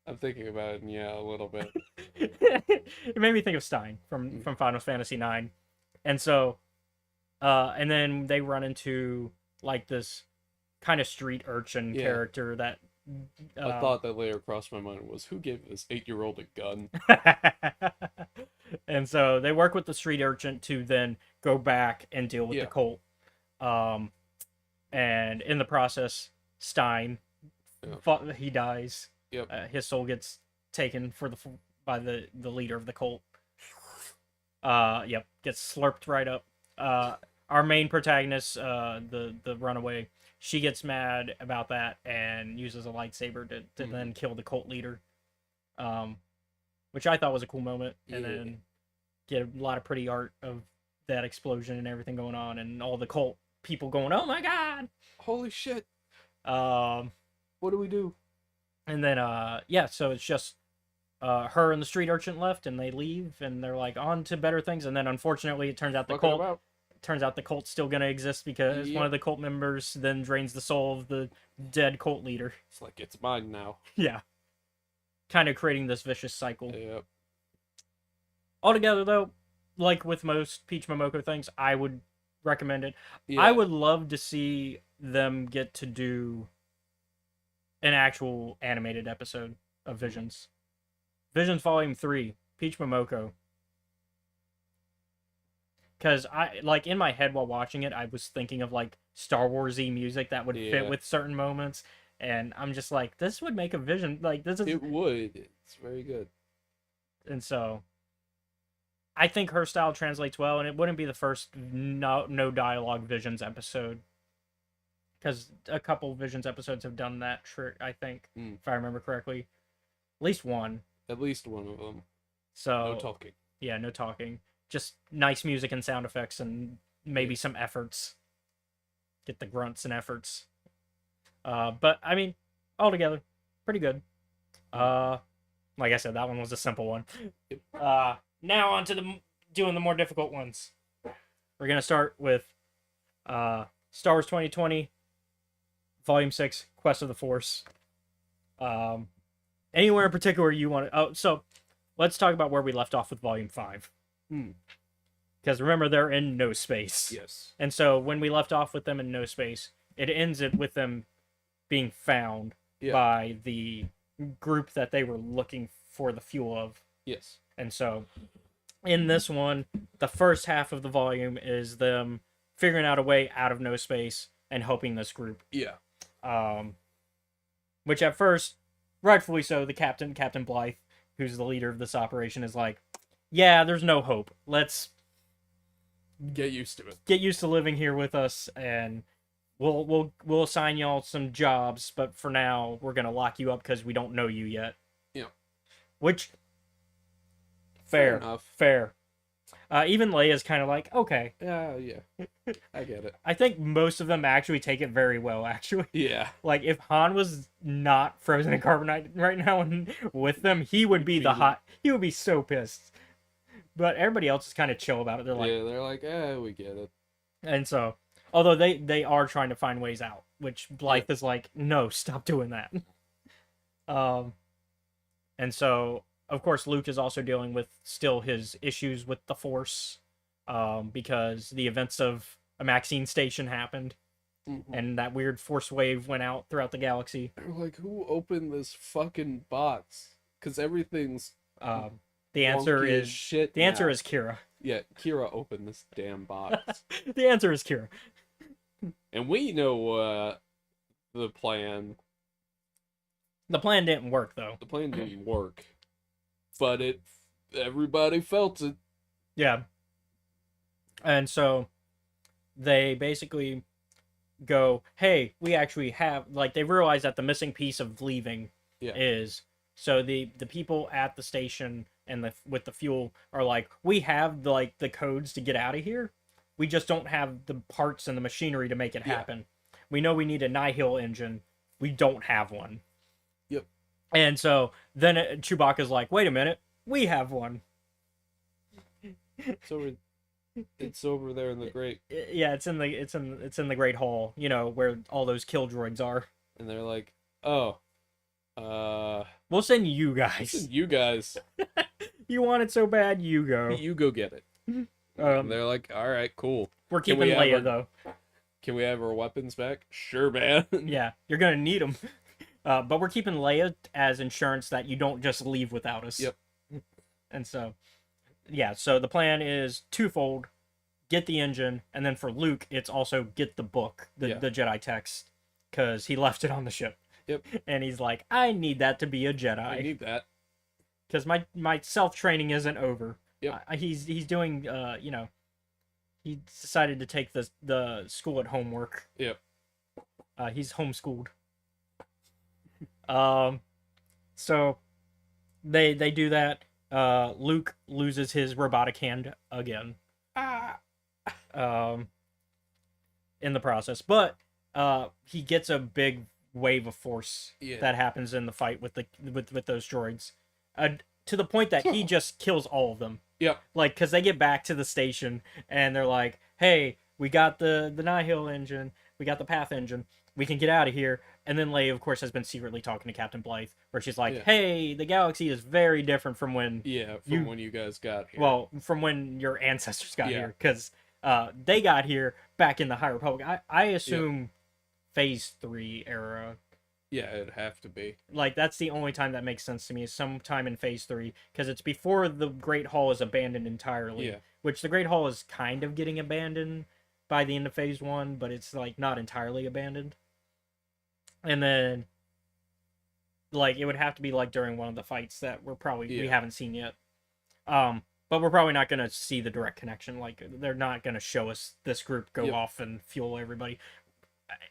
I'm thinking about it, and yeah, a little bit. It made me think of Stein from Final Fantasy 9. And so and then they run into like this kind of street urchin character that a thought that later crossed my mind was, who gave this 8-year-old a gun? And so they work with the street urchin to then go back and deal with the cult. And in the process, Stein, he dies. Yep. His soul gets taken by the leader of the cult. Gets slurped right up. Our main protagonist, the runaway, she gets mad about that and uses a lightsaber to then kill the cult leader, which I thought was a cool moment. And then get a lot of pretty art of that explosion and everything going on, and all the cult people going, "Oh my god!" Holy shit! Um, What do we do? and then yeah, so it's just her and the street urchin left, and they leave, and they're like on to better things. And then unfortunately, it turns out Fucking about. the cult's still gonna exist because one Yep. of the cult members then drains the soul of the dead cult leader. It's like it's mine now. Yeah, kind of creating this vicious cycle. Yep. Altogether, though, like with most Peach Momoko things, I would recommend it. Yeah. I would love to see them get to do an actual animated episode of Visions. Visions Volume 3, Peach Momoko. Because I, like, in my head while watching it, I was thinking of, like, Star Wars-y music that would Yeah. fit with certain moments. And I'm just like, this would make a Vision, like, this is... It would. It's very good. And so, I think her style translates well, and it wouldn't be the first no dialogue Visions episode. Because a couple Visions episodes have done that trick, I think, if I remember correctly. At least one. At least one of them. So No talking. Yeah, no talking. Just nice music and sound effects and maybe some efforts. Get the grunts and efforts. But I mean, altogether, pretty good. Like I said, that one was a simple one. Now on to doing the more difficult ones. We're gonna start with Star Wars 2020, Volume 6, Quest of the Force. Anywhere in particular you want to... Oh, so let's talk about where we left off with Volume 5. Because remember, they're in no space. Yes. And so when we left off with them in no space, it ends it with them being found by the group that they were looking for the fuel of. Yes. And so in this one, the first half of the volume is them figuring out a way out of no space and helping this group. Yeah. Which at first, rightfully so, the Captain Blythe, who's the leader of this operation, is like, yeah, there's no hope. Let's get used to it. Get used to living here with us, and we'll assign y'all some jobs, but for now, we're gonna lock you up because we don't know you yet. Yeah. Which, Fair enough. Fair. Even Leia's kind of like, okay. Yeah, I get it. I think most of them actually take it very well, actually. Yeah. Like, if Han was not frozen in carbonite right now and with them, he would be he would be so pissed. But everybody else is kind of chill about it. They're like... Yeah, they're like, we get it. And so, although they are trying to find ways out, which Blythe is like, no, stop doing that. And so... Of course, Luke is also dealing with still his issues with the Force, because the events of a Maxine station happened, and that weird Force wave went out throughout the galaxy. Like, who opened this fucking box? Because everything's the answer is shit. The answer is Kira. Yeah, Kira opened this damn box. The answer is Kira. And we know the plan. The plan didn't work, though. The plan didn't work. But everybody felt it. Yeah. And so they basically go, hey, we actually have, like, they realize that the missing piece of leaving is, so the people at the station and with the fuel are like, we have the codes to get out of here. We just don't have the parts and the machinery to make it happen. We know we need a Nihil engine. We don't have one. Yep. And so then Chewbacca's like, wait a minute, we have one. It's over there in the great. Yeah, it's in the Great Hall, where all those kill droids are. And they're like, oh, we'll send you guys. You guys. You want it so bad, you go. You go get it. And they're like, all right, cool. We're keeping Leia, though. Can we have our weapons back? Sure, man. Yeah, you're gonna need them. But we're keeping Leia as insurance that you don't just leave without us. Yep. And so, yeah, so the plan is twofold. Get the engine, and then for Luke, it's also get the book, the Jedi text, because he left it on the ship. Yep. And he's like, I need that to be a Jedi. I need that. Because my self-training isn't over. Yep. He's doing, he decided to take the school at homework. Yep. He's homeschooled. So they do that. Luke loses his robotic hand again. in the process. But he gets a big wave of force Yeah. that happens in the fight with with those droids, to the point that he just kills all of them. Yep. Like, because they get back to the station and they're like, "Hey, we got the Nihil engine, we got the Path engine, we can get out of here." And then Leia, of course, has been secretly talking to Captain Blythe, where she's like, Yeah. "Hey, the galaxy is very different from when When you guys got here. well, from when your ancestors got Yeah. here, because they got here back in the High Republic. I assume Phase 3 era. Yeah, it'd have to be. Like, that's the only time that makes sense to me, is sometime in Phase 3, because it's before the Great Hall is abandoned entirely. Yeah. Which the Great Hall is kind of getting abandoned by the end of Phase 1, but it's, like, not entirely abandoned. And then, like, it would have to be, like, during one of the fights that we haven't seen yet. But we're probably not going to see the direct connection. Like, they're not going to show us this group go off and fuel everybody.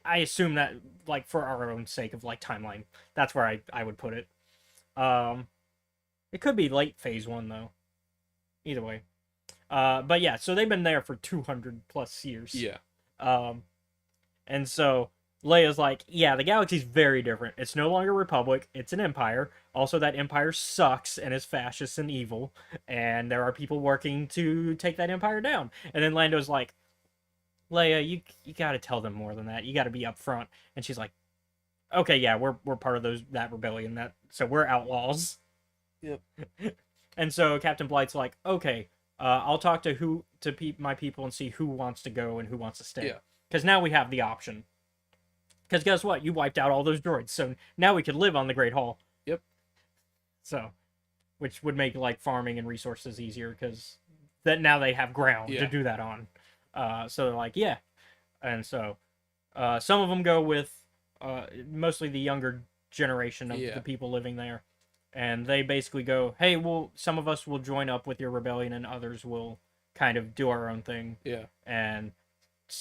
I assume that, like, for our own sake of, like, timeline, that's where I would put it. It could be late Phase 1, though. Either way. But yeah, so they've been there for 200 plus years. Yeah. And so Leia's like, yeah, the galaxy's very different. It's no longer a republic, it's an empire. Also, that empire sucks and is fascist and evil, and there are people working to take that empire down. And then Lando's like, Leia, you got to tell them more than that. You got to be upfront. And she's like, okay, yeah, we're part of that rebellion, so we're outlaws. Yep. And so Captain Blight's like, okay, I'll talk to my people and see who wants to go and who wants to stay. Yeah. Because now we have the option. Because guess what? You wiped out all those droids, so now we could live on the Great Hall. Yep. So, which would make, like, farming and resources easier, because now they have ground to do that on. So they're like, yeah. And so some of them go with mostly the younger generation of the people living there. And they basically go, hey, some of us will join up with your rebellion and others will kind of do our own thing. Yeah. And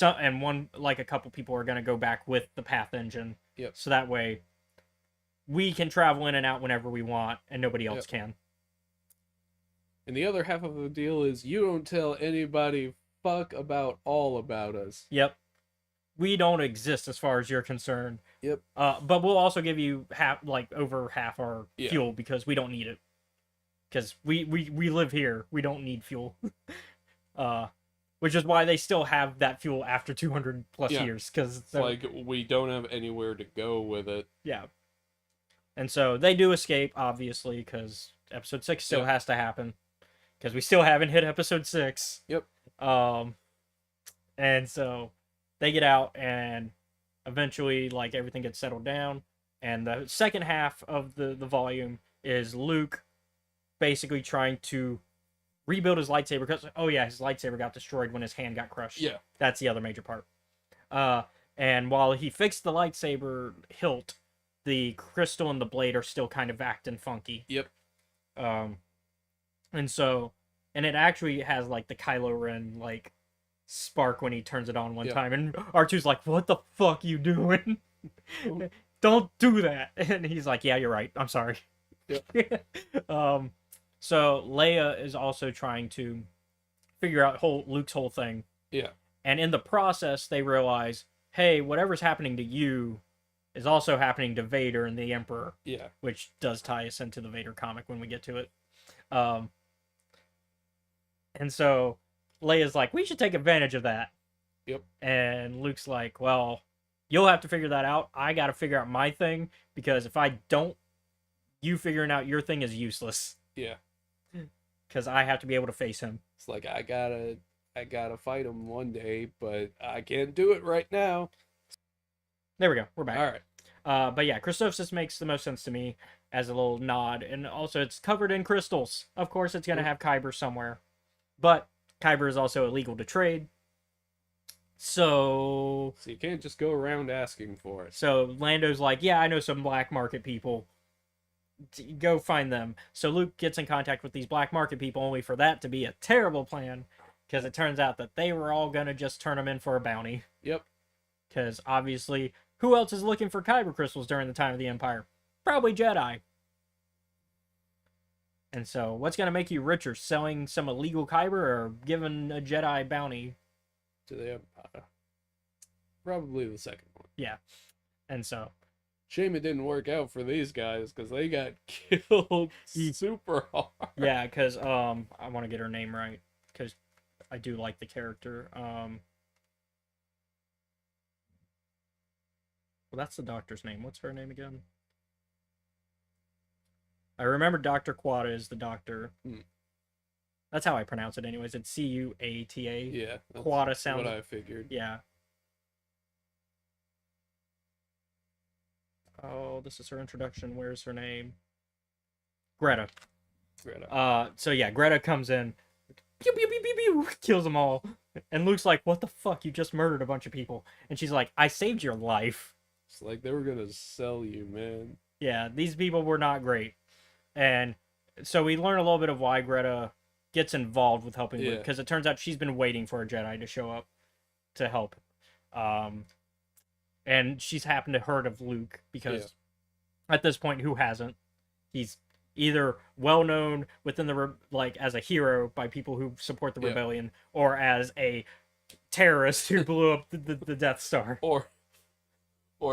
a couple people are going to go back with the Path engine. Yep. So that way we can travel in and out whenever we want and nobody else can. And the other half of the deal is you don't tell anybody fuck about all about us. Yep. We don't exist as far as you're concerned. Yep. But we'll also give you over half our fuel because we don't need it. Because we live here. We don't need fuel. Which is why they still have that fuel after 200 plus years. Because it's like we don't have anywhere to go with it. Yeah. And so they do escape, obviously, because episode 6 still has to happen. Because we still haven't hit episode 6. Yep. And so they get out and eventually, like, everything gets settled down. And the second half of the volume is Luke basically trying to rebuild his lightsaber. Because, his lightsaber got destroyed when his hand got crushed. Yeah. That's the other major part. And while he fixed the lightsaber hilt, the crystal and the blade are still kind of acting funky. Yep. And so, and it actually has, like, the Kylo Ren, like, spark when he turns it on one time, and R2's like, what the fuck you doing? Don't do that. And he's like, yeah, you're right, I'm sorry. Yep. So Leia is also trying to figure out Luke's whole thing. Yeah. And in the process, they realize, hey, whatever's happening to you is also happening to Vader and the Emperor. Yeah. Which does tie us into the Vader comic when we get to it. And so Leia's like, we should take advantage of that. Yep. And Luke's like, well, you'll have to figure that out. I got to figure out my thing, because if I don't, you figuring out your thing is useless. Yeah. Because I have to be able to face him. It's like, I gotta fight him one day, but I can't do it right now. There we go. We're back. All right. But yeah, Christophsis makes the most sense to me as a little nod. And also, it's covered in crystals. Of course, it's going to have Kyber somewhere. But Kyber is also illegal to trade. So you can't just go around asking for it. So Lando's like, yeah, I know some black market people. Go find them. So Luke gets in contact with these black market people, only for that to be a terrible plan. Because it turns out that they were all going to just turn him in for a bounty. Yep. Because obviously, who else is looking for Kyber crystals during the time of the Empire? Probably Jedi. And so, what's going to make you richer? Selling some illegal Kyber or giving a Jedi bounty? To the Empire. Probably the second one. Yeah, and so Shame it didn't work out for these guys because they got killed super hard. yeah, because I want to get her name right because I do like the character. Well, that's the doctor's name. What's her name again? I remember Dr. Quata is the doctor. That's how I pronounce it, anyways. It's Cuata. Yeah, that's Quata sounds. what I figured. Yeah. Oh, this is her introduction. Where's her name? Greta. So yeah, Greta comes in, pew pew pew pew pew, kills them all, and Luke's like, "What the fuck? You just murdered a bunch of people." And she's like, "I saved your life." It's like they were gonna sell you, man. Yeah, these people were not great, and so we learn a little bit of why Greta gets involved with helping Luke, because it turns out she's been waiting for a Jedi to show up to help, and she's happened to heard of Luke because at this point, who hasn't? He's either well known within the as a hero by people who support the rebellion, or as a terrorist who blew up the Death Star, or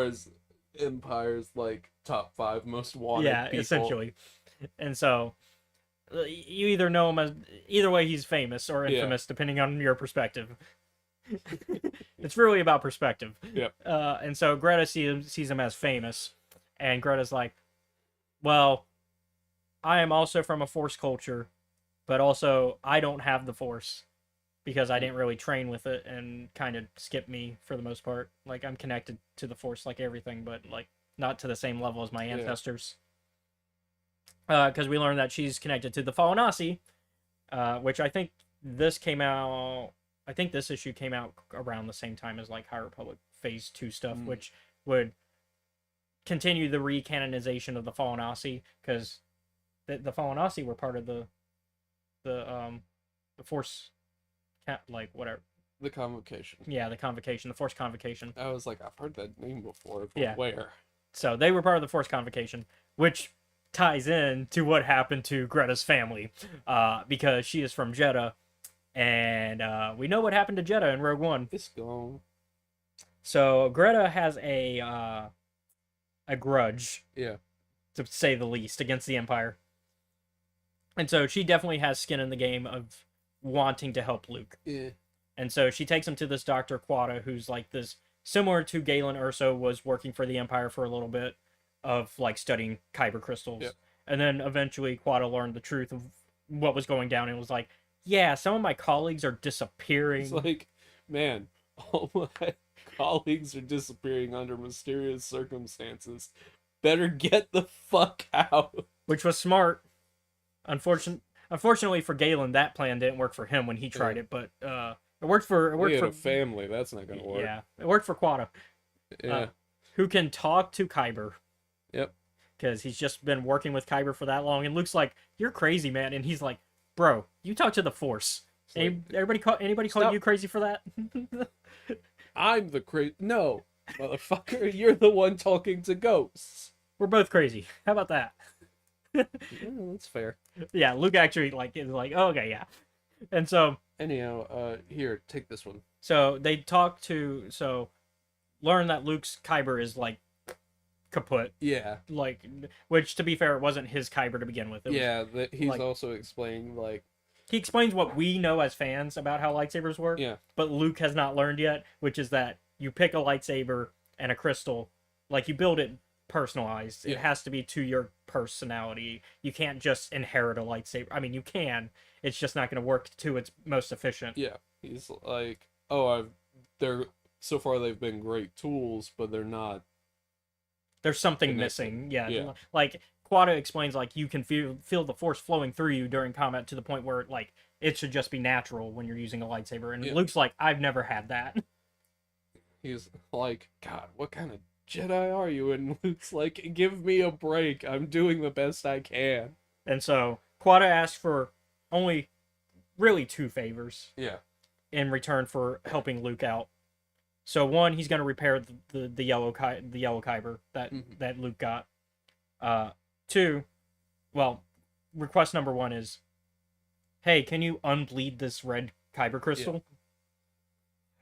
as Empire's like top 5 most wanted people. essentially. And so you either know him as either way, he's famous or infamous depending on your perspective. It's really about perspective. And so Greta sees him as famous, and Greta's like, well, I am also from a Force culture, but also I don't have the Force because I didn't really train with it and kind of skipped me for the most part. Like, I'm connected to the Force like everything, but like not to the same level as my ancestors. Because we learned that she's connected to the Fallenasi, which I think this came out. I think this issue came out around the same time as like High Republic Phase 2 stuff, which would continue the recanonization of the Fallenasi, because the Fallenasi were part of the Force, like whatever. The Convocation. Yeah, the Convocation, the Force Convocation. I was like, I've heard that name before, but where? So they were part of the Force Convocation, which ties in to what happened to Greta's family, because she is from Jeddah, and we know what happened to Jeddah in Rogue One. It's gone. So Greta has a grudge, to say the least, against the Empire. And so she definitely has skin in the game of wanting to help Luke. Yeah. And so she takes him to this Dr. Quata, who's like this, similar to Galen Erso, was working for the Empire for a little bit, of like studying kyber crystals. And then eventually Quata learned the truth of what was going down and was like, yeah, some of my colleagues are disappearing. It's like, man, all my colleagues are disappearing under mysterious circumstances. Better get the fuck out. Which was smart. Unfortunately for Galen, that plan didn't work for him when he tried it, but it worked for a family. That's not gonna work. Yeah, it worked for Quata. Who can talk to Kyber. Because he's just been working with Kyber for that long, and Luke's like, "You're crazy, man," and he's like, "Bro, you talk to the Force." Anybody call you crazy for that? I'm the crazy. No, motherfucker, you're the one talking to ghosts. We're both crazy. How about that? That's fair. Yeah, Luke actually is like, oh, okay, yeah. And so anyhow, here, take this one. So they learn that Luke's kyber is like kaput. Yeah. Like, which to be fair, it wasn't his kyber to begin with. He's like, also explaining like, he explains what we know as fans about how lightsabers work. Yeah. But Luke has not learned yet, which is that you pick a lightsaber and a crystal, like you build it personalized. It has to be to your personality. You can't just inherit a lightsaber. I mean, you can. It's just not going to work to its most efficient. Yeah. He's like, so far they've been great tools, but they're not. There's something missing. Yeah. Like Quata explains, like you can feel the Force flowing through you during combat to the point where like it should just be natural when you're using a lightsaber. And Luke's like, I've never had that. He's like, God, what kind of Jedi are you? And Luke's like, give me a break. I'm doing the best I can. And so Quata asks for only really 2 favors. Yeah. In return for helping Luke out. So one, he's going to repair the yellow kyber that Luke got. 2, well, request number 1 is, hey, can you unbleed this red kyber crystal?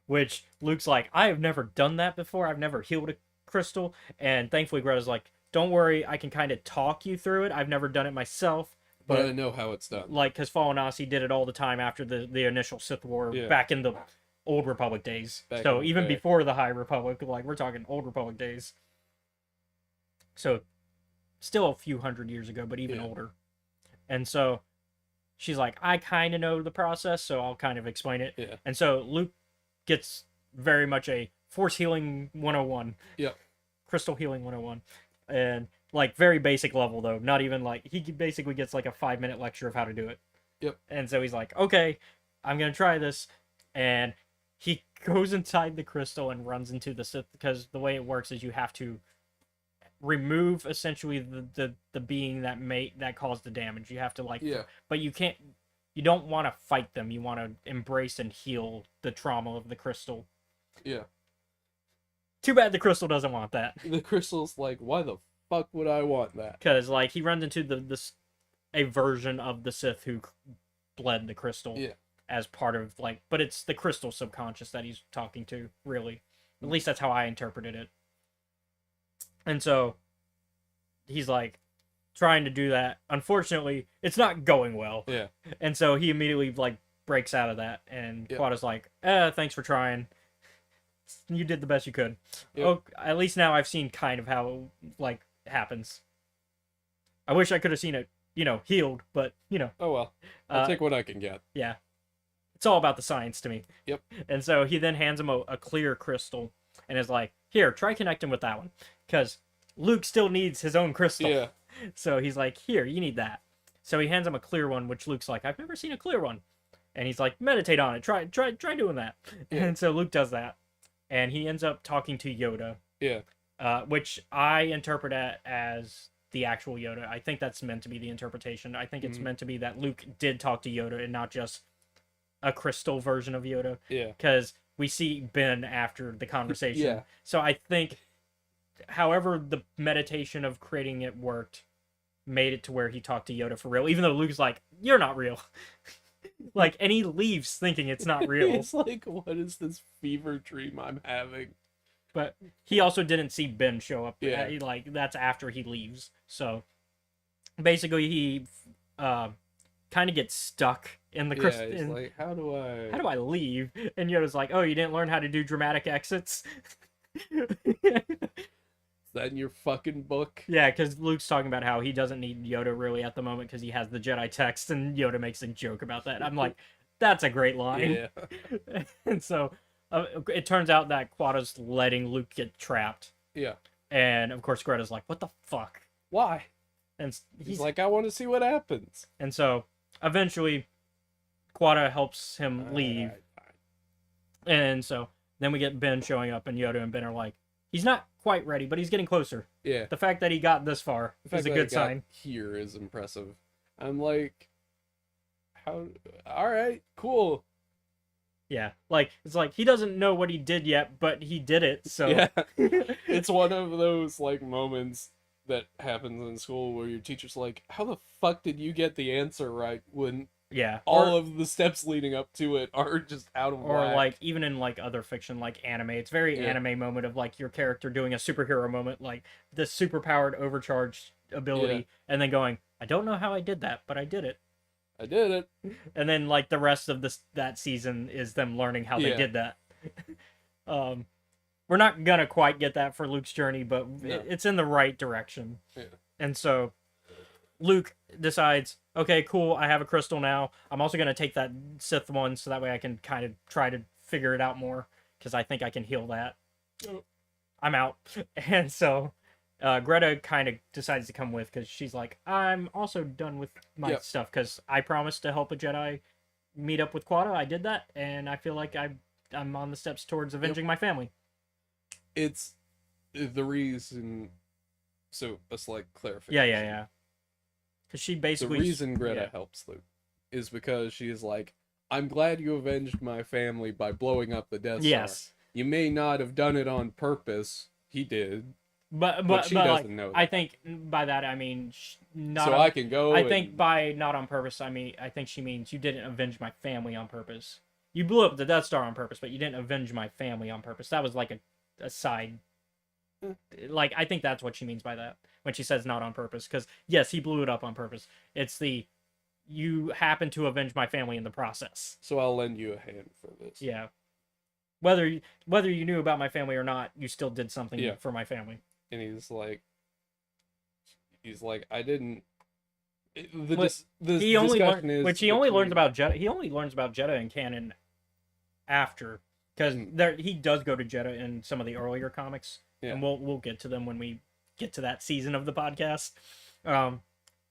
which Luke's like, I have never done that before. I've never healed a crystal. And thankfully, Greta's like, don't worry, I can kind of talk you through it. I've never done it myself. But I But, know how it's done. like, because Falanasi did it all the time after the initial Sith War Yeah. back in the Old Republic days. Back So in the even day. before the High Republic, like, we're talking Old Republic days. So still a few hundred years ago, but even Yeah. older. And so she's like, I kind of know the process, so I'll kind of explain it. Yeah. And so Luke gets very much a Force Healing 101. Yep. Crystal Healing 101. And like very basic level though, not even like he basically gets like a 5-minute lecture of how to do it. Yep. And so he's like, okay, I'm gonna try this. And he goes inside the crystal and runs into the Sith, because the way it works is you have to remove essentially the being that caused the damage. You have to like, Yeah. but you don't want to fight them. You want to embrace and heal the trauma of the crystal. Yeah. Too bad the crystal doesn't want that, The crystal's like, why the fuck would I want that? because like he runs into a version of the Sith who bled the crystal. Yeah. As part of like, but it's the crystal subconscious that he's talking to, really. At least that's how I interpreted it. And so he's like trying to do that. Unfortunately, it's not going well. Yeah. And so he immediately like breaks out of that, and Yep. Quada's like, thanks for trying. You did the best you could. Yep. Oh, at least now I've seen kind of how it, like, happens. I wish I could have seen it, healed, but Oh well. I'll uh, take what I can get. yeah, it's all about the science to me. Yep. And so he then hands him a clear crystal and is like, here, try connecting with that one, because Luke still needs his own crystal. Yeah. So he's like, here, you need that. So he hands him a clear one, which Luke's like, I've never seen a clear one. And he's like, meditate on it. Try doing that. Yeah. And so Luke does that. And he ends up talking to Yoda. Yeah. Which I interpret as the actual Yoda. I think that's meant to be the interpretation. I think it's Mhm. meant to be that Luke did talk to Yoda and not just a crystal version of Yoda. Yeah. Because we see Ben after the conversation. Yeah. So I think, however the meditation of creating it worked, made it to where he talked to Yoda for real, even though Luke's like, you're not real. Like, and he leaves thinking it's not real. It's like, what is this fever dream I'm having? But he also didn't see Ben show up. Yeah. Like, that's after he leaves. So basically he kind of gets stuck in the Yeah, crystal. it's like, how do I leave? And Yoda's like, oh, you didn't learn how to do dramatic exits? Is that in your fucking book? Yeah, because Luke's talking about how he doesn't need Yoda really at the moment because he has the Jedi text, and Yoda makes a joke about that. I'm like, that's a great line. Yeah. And so it turns out that Quada's letting Luke get trapped. Yeah. And of course, Greta's like, what the fuck? Why? And He's like, I want to see what happens. and so eventually Quada helps him leave. Alright, fine. And so then we get Ben showing up, and Yoda and Ben are like, he's not quite ready, but he's getting closer. Yeah. The fact that he got this far The fact is a that good it got sign. here is impressive. I'm like, how? All right, cool. Yeah, like it's like he doesn't know what he did yet, but he did it. So Yeah, it's one of those like moments that happens in school where your teacher's like, "How the fuck did you get the answer right?" When yeah, all of the steps leading up to it are just out of or whack. like even in like other fiction, like anime, it's very Yeah. anime moment of like your character doing a superhero moment, like the super powered overcharged ability, Yeah. and then going, I don't know how I did that, but I did it. I did it. And then like the rest of that season is them learning how they Yeah. did that. We're not gonna quite get that for Luke's journey, but No. it's in the right direction. Yeah. And so Luke decides, okay, cool, I have a crystal now. I'm also gonna take that Sith one so that way I can kind of try to figure it out more, because I think I can heal that. Oh. I'm out. And so Greta kind of decides to come with, because she's like, I'm also done with my Yep. stuff, because I promised to help a Jedi meet up with Quada. I did that, and I feel like I'm on the steps towards avenging my family. It's the reason. So a slight clarification. Yeah. Because she The basically reason Greta yeah. helps Luke is because she is like, I'm glad you avenged my family by blowing up the Death Star. Yes, You may not have done it on purpose. He did. but she like, doesn't know I that. think by that I mean not. So on, I can go. I think and- by not on purpose, I think she means you didn't avenge my family on purpose. you blew up the Death Star on purpose, but you didn't avenge my family on purpose. That was like a side. Like, I think that's what she means by that when she says not on purpose. Because, yes, he blew it up on purpose. It's the, you happen to avenge my family in the process. So I'll lend you a hand for this. Yeah. Whether you knew about my family or not, you still did something for my family. And he's like, I didn't. He only learns about Jeddah. He only learns about Jeddah in canon after, because he does go to Jeddah in some of the earlier comics, and we'll get to them when we get to that season of the podcast.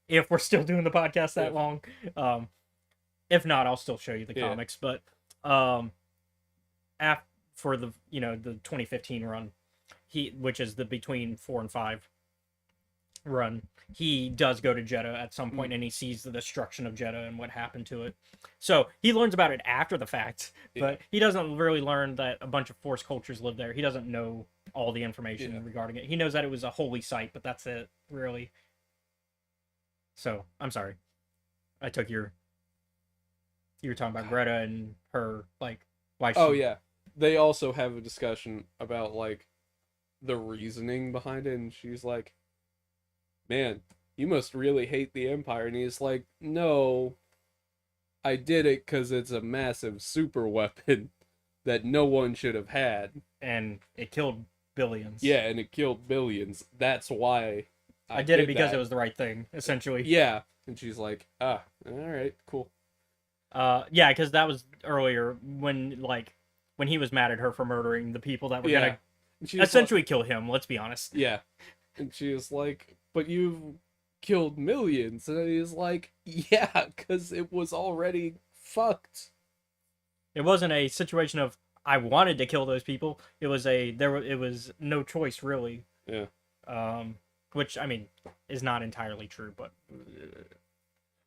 If we're still doing the podcast that long, if not, I'll still show you the comics. But for the the 2015 run, which is the between 4 and 5 run, he does go to Jeddah at some point, and he sees the destruction of Jeddah and what happened to it. So he learns about it after the fact, but he doesn't really learn that a bunch of Force cultures live there. He doesn't know all the information regarding it. He knows that it was a holy site, but that's it, really. So I'm sorry, I took you were talking about Greta and her, like, why she... They also have a discussion about, like, the reasoning behind it, and she's like, man, you must really hate the Empire. And he's like, no, I did it because it's a massive super weapon that no one should have had. And it killed billions. Yeah, and it killed billions. That's why I did it, because it was the right thing, essentially. Yeah. And she's like, all right, cool. Yeah, because that was earlier when he was mad at her for murdering the people that were gonna essentially kill him, let's be honest. Yeah. And she was like, but you've killed millions. And he's like, yeah, because it was already fucked. It wasn't a situation of, I wanted to kill those people. It was it was no choice, really. Yeah. Which, I mean, is not entirely true, but...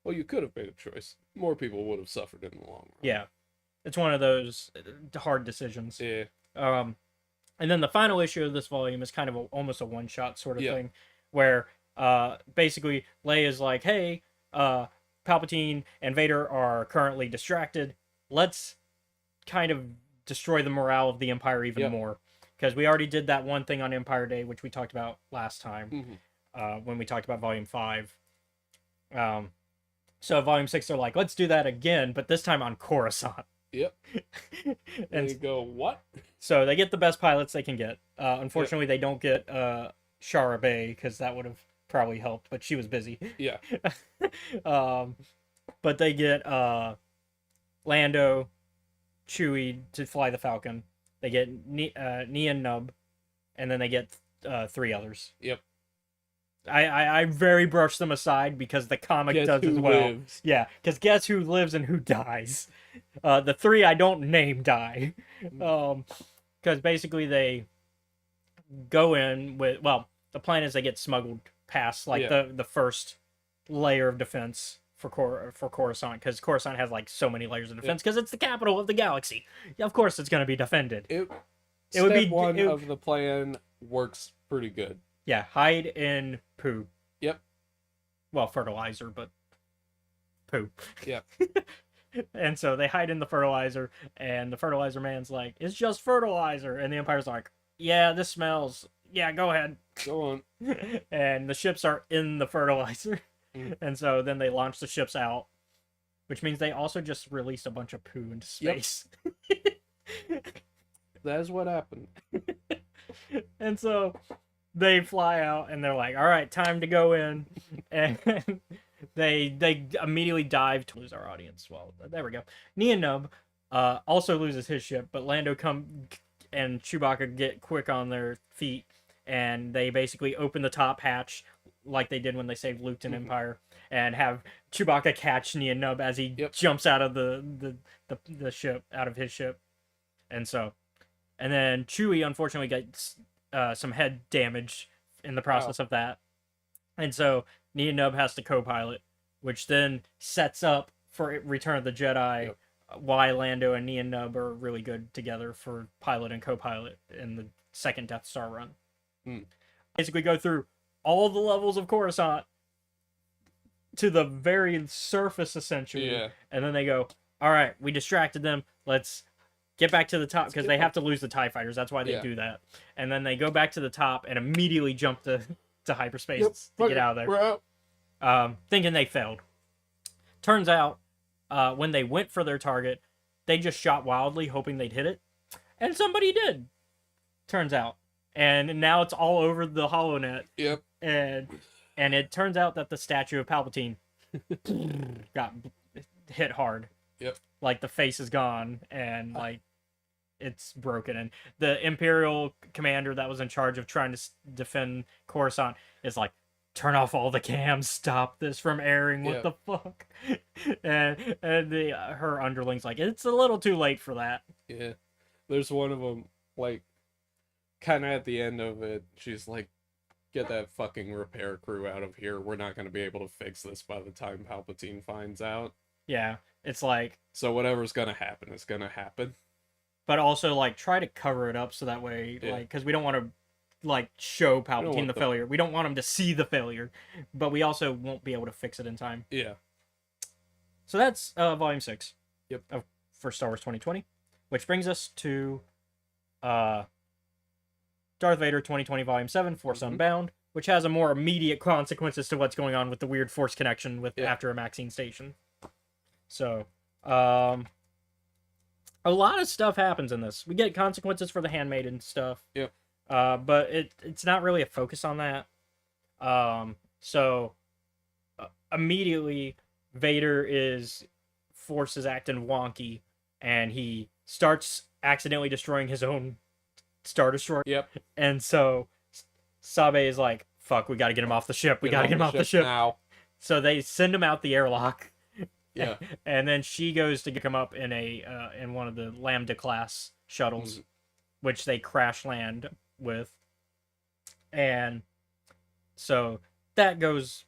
Well, you could have made a choice. More people would have suffered in the long run. Yeah. It's one of those hard decisions. Yeah. And then the final issue of this volume is kind of almost a one-shot sort of thing, where basically Leia's like, hey, Palpatine and Vader are currently distracted. Let's kind of destroy the morale of the Empire even more. Because we already did that one thing on Empire Day, which we talked about last time, when we talked about Volume 5. So Volume 6, they're like, let's do that again, but this time on Coruscant. Yep. And you go, what? So they get the best pilots they can get. Unfortunately, they don't get Shara Bay, because that would have probably helped, but she was busy. Yeah. But they get Lando, Chewie to fly the Falcon. They get Nia Nub, and then they get 3 others. Yep. I very brushed them aside because the comic does as well. Lives. Yeah, because guess who lives and who dies? The 3 I don't name die. Because basically they go in with, well, the plan is they get smuggled past the first layer of defense for Coruscant, because Coruscant has like so many layers of defense because it's the capital of the galaxy. Of course, it's going to be defended. It would be one of the plan works pretty good. Yeah, hide in poo. Yep. Well, fertilizer, but poo. Yep. And so they hide in the fertilizer, and the fertilizer man's like, it's just fertilizer. And the Empire's like, yeah, this smells. Yeah, go ahead. Go on. And the ships are in the fertilizer. And so then they launch the ships out, which means they also just released a bunch of poo into space. Yep. That's what happened. And so they fly out, and they're like, all right, time to go in. And they immediately dive to lose our audience. Well, there we go. Nia Nub also loses his ship, but Lando and Chewbacca get quick on their feet, and they basically open the top hatch like they did when they saved Luke in Empire, and have Chewbacca catch Nia Nub as he jumps out of the ship, out of his ship. And then Chewie unfortunately gets some head damage in the process of that. And so Nia Nub has to co-pilot, which then sets up for Return of the Jedi why Lando and Nia Nub are really good together for pilot and co-pilot in the second Death Star run. Basically go through all the levels of Coruscant to the very surface, essentially. Yeah. And then they go, all right, we distracted them. Let's get back to the top Let's because get they back- have to lose the TIE fighters. That's why they Yeah. do that. And then they go back to the top and immediately jump to hyperspace to fuck get it, out of there, we're out. thinking they failed. Turns out, when they went for their target, they just shot wildly, hoping they'd hit it, and somebody did. Turns out, and now it's all over the HoloNet, Yep. and it turns out that the statue of Palpatine got hit hard. Yep. Like the face is gone, and like it's broken, and the Imperial commander that was in charge of trying to defend Coruscant is like, turn off all the cams, stop this from airing. What Yeah. the fuck? and her underlings like, it's a little too late for that. Yeah. There's one of them, like, kind of at the end of it, she's like, get that fucking repair crew out of here. We're not going to be able to fix this by the time Palpatine finds out. Yeah, it's like, So whatever's going to happen is going to happen. but also like try to cover it up so that way, Yeah. like, because we don't want to like show Palpatine want the the- failure. We don't want him to see the failure, but we also won't be able to fix it in time. Yeah. So that's Volume 6. Yep. For Star Wars 2020, which brings us to Darth Vader 2020 Volume 7, Force Mhm. Unbound, which has a more immediate consequences to what's going on with the weird Force connection with Yeah. after a Maxine station. So, a lot of stuff happens in this. We get consequences for the handmaiden stuff. Yep. But it's not really a focus on that. So immediately Vader Force is acting wonky, and he starts accidentally destroying his own Star Destroyer. Yep. And so Sabe is like, fuck, we gotta get him off the ship. We gotta get him off the ship. now. So they send him out the airlock. Yeah. And then she goes to come up in in one of the Lambda class shuttles, which they crash land with. And so that goes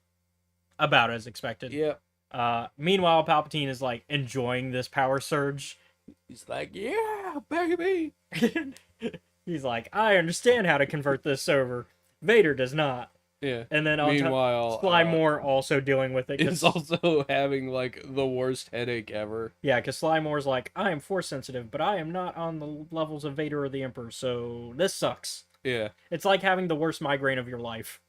about as expected. Yeah. Meanwhile, Palpatine is like enjoying this power surge. He's like, yeah, baby. He's like, I understand how to convert this over. Vader does not. Yeah. And then on top, Meanwhile, Sly Moore also dealing with it. is also having like the worst headache ever. Yeah, because Sly Moore's like, I am force sensitive, but I am not on the levels of Vader or the Emperor, so this sucks. Yeah. It's like having the worst migraine of your life.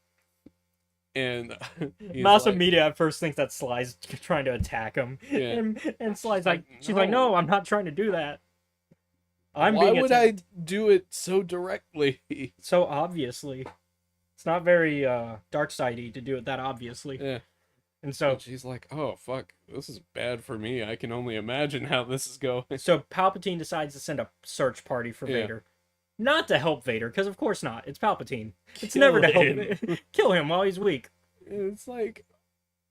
And Masa Media at first thinks that Sly's trying to attack him. Yeah. And Sly's like, Like, she's like, no. no, I'm not trying to do that. I'm why being would attacked. I do it so directly? So obviously. It's not very dark sidey to do it that obviously. Yeah. And so And she's like, oh fuck, this is bad for me. I can only imagine how this is going. so Palpatine decides to send a search party for Yeah. Vader. Not to help Vader, because of course not. It's Palpatine. It's Kill never to him. help kill him while he's weak. It's like,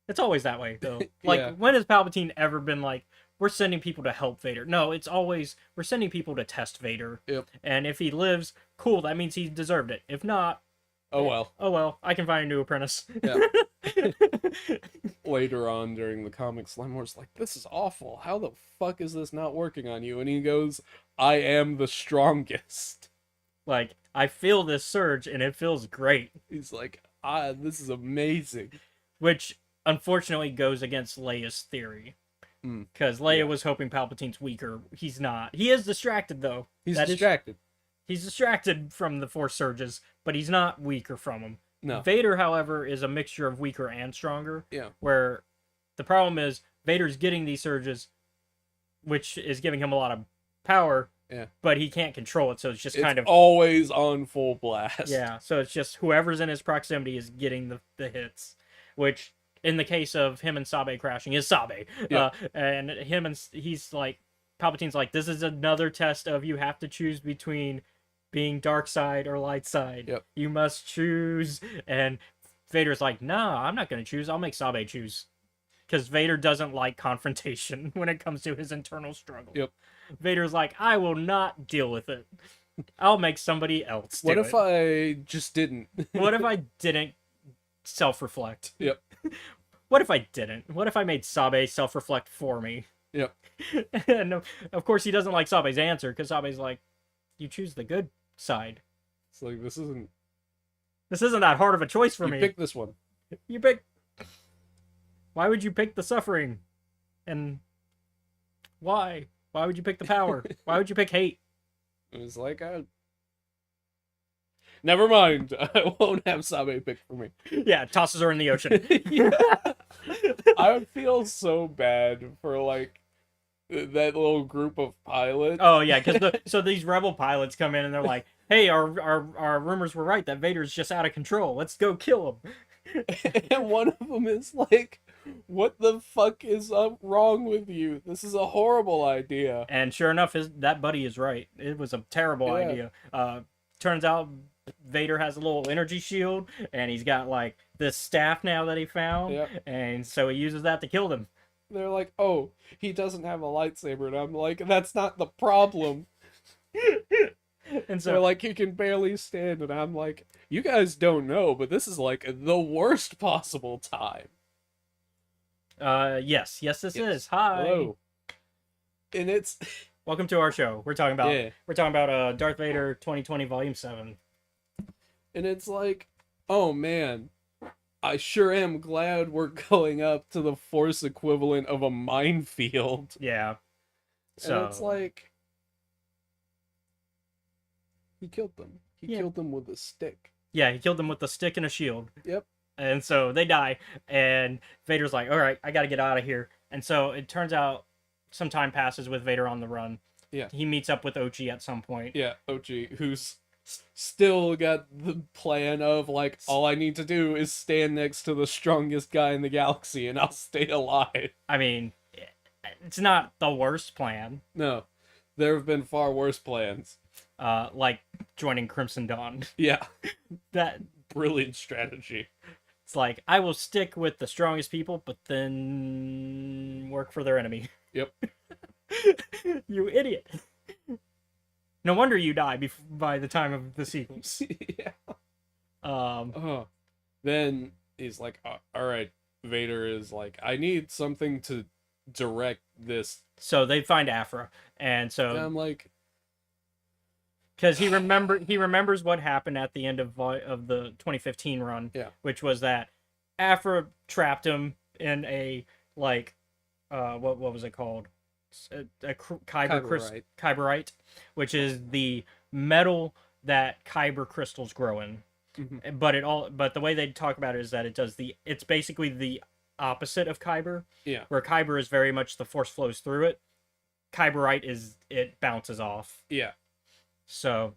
It's always that way, though. Like, Yeah. when has Palpatine ever been like, we're sending people to help Vader? No, it's always, we're sending people to test Vader. Yep. And if he lives, cool, that means he deserved it. If not, oh well. oh well, I can find a new apprentice. Yeah. Later on during the comic, Sly Moore's like, this is awful. How the fuck is this not working on you? And he goes, I am the strongest. Like, I feel this surge, and it feels great. He's like, this is amazing. Which, unfortunately, goes against Leia's theory. Mm. Because Leia Yeah. was hoping Palpatine's weaker. He's not. He is distracted, though. He's That is- distracted. He's distracted from the Force surges, but he's not weaker from them. No. Vader, however, is a mixture of weaker and stronger. Yeah. Where the problem is Vader's getting these surges, which is giving him a lot of power. Yeah. But he can't control it, so it's just It's kind of always on full blast. yeah. So it's just whoever's in his proximity is getting the hits, which in the case of him and Sabe crashing is Sabe. Yeah. And he's like, Palpatine's like, this is another test of you have to choose between being dark side or light side. Yep. You must choose. And Vader's like, nah, I'm not going to choose. I'll make Sabe choose. Because Vader doesn't like confrontation when it comes to his internal struggle. Yep. Vader's like, I will not deal with it. I'll make somebody else do What if it. I just didn't? What if I didn't self-reflect? Yep. What if I didn't? What if I made Sabe self-reflect for me? Yep. And of course he doesn't like Sabe's answer, because Sabe's like, you choose the good side. It's like, this isn't. This isn't that hard of a choice for You me. pick this one. You pick. Why would you pick the suffering? And Why? Why would you pick the power? Why would you pick hate? It was like, never mind. I won't have Sabe pick for me. Yeah, tosses her in the ocean. Yeah. I would feel so bad for like that little group of pilots. Oh yeah, because so these rebel pilots come in and they're like, "Hey, our rumors were right. That Vader's just out of control. Let's go kill him." And one of them is like, "What the fuck is up wrong with you? This is a horrible idea." And sure enough, that buddy is right. It was a terrible Yeah. idea. Turns out Vader has a little energy shield, and he's got like this staff now that he found, Yeah. and so he uses that to kill them. They're like, "Oh, he doesn't have a lightsaber," and I'm like, "That's not the problem." And They're so, like, "He can barely stand," and I'm like, "You guys don't know, but this is like the worst possible time." yes, this Yes. is hi. Hello. And it's Welcome to our show. We're talking about Yeah. Darth Vader 2020 Volume 7. and it's like, oh man, I sure am glad we're going up to the Force equivalent of a minefield. Yeah. So And it's like, he killed them. He Yeah. killed them with a stick. yeah, he killed them with a stick and a shield. Yep. And so they die, and Vader's like, "All right, I got to get out of here." And so it turns out some time passes with Vader on the run. Yeah. He meets up with Ochi at some point. Yeah, Ochi, who's still got the plan of like, all I need to do is stand next to the strongest guy in the galaxy and I'll stay alive. I mean, it's not the worst plan. No, there have been far worse plans. Like joining Crimson Dawn. Yeah, That brilliant strategy. it's like I will stick with the strongest people, but then work for their enemy. Yep. You idiot. No wonder you die by the time of the sequels. Yeah. Um, Then he's like, all right, Vader is like, I need something to direct this. so they find Afra, and And so I'm like, because he remembers what happened at the end of the 2015 run, Yeah. which was that Afra trapped him in a like, what was it called? Kyberite. Kyberite, which is the metal that kyber crystals grow in. Mhm. But the way they talk about it is that it's basically the opposite of kyber. Yeah. Where kyber is very much the force flows through it. Kyberite it bounces off. Yeah. So,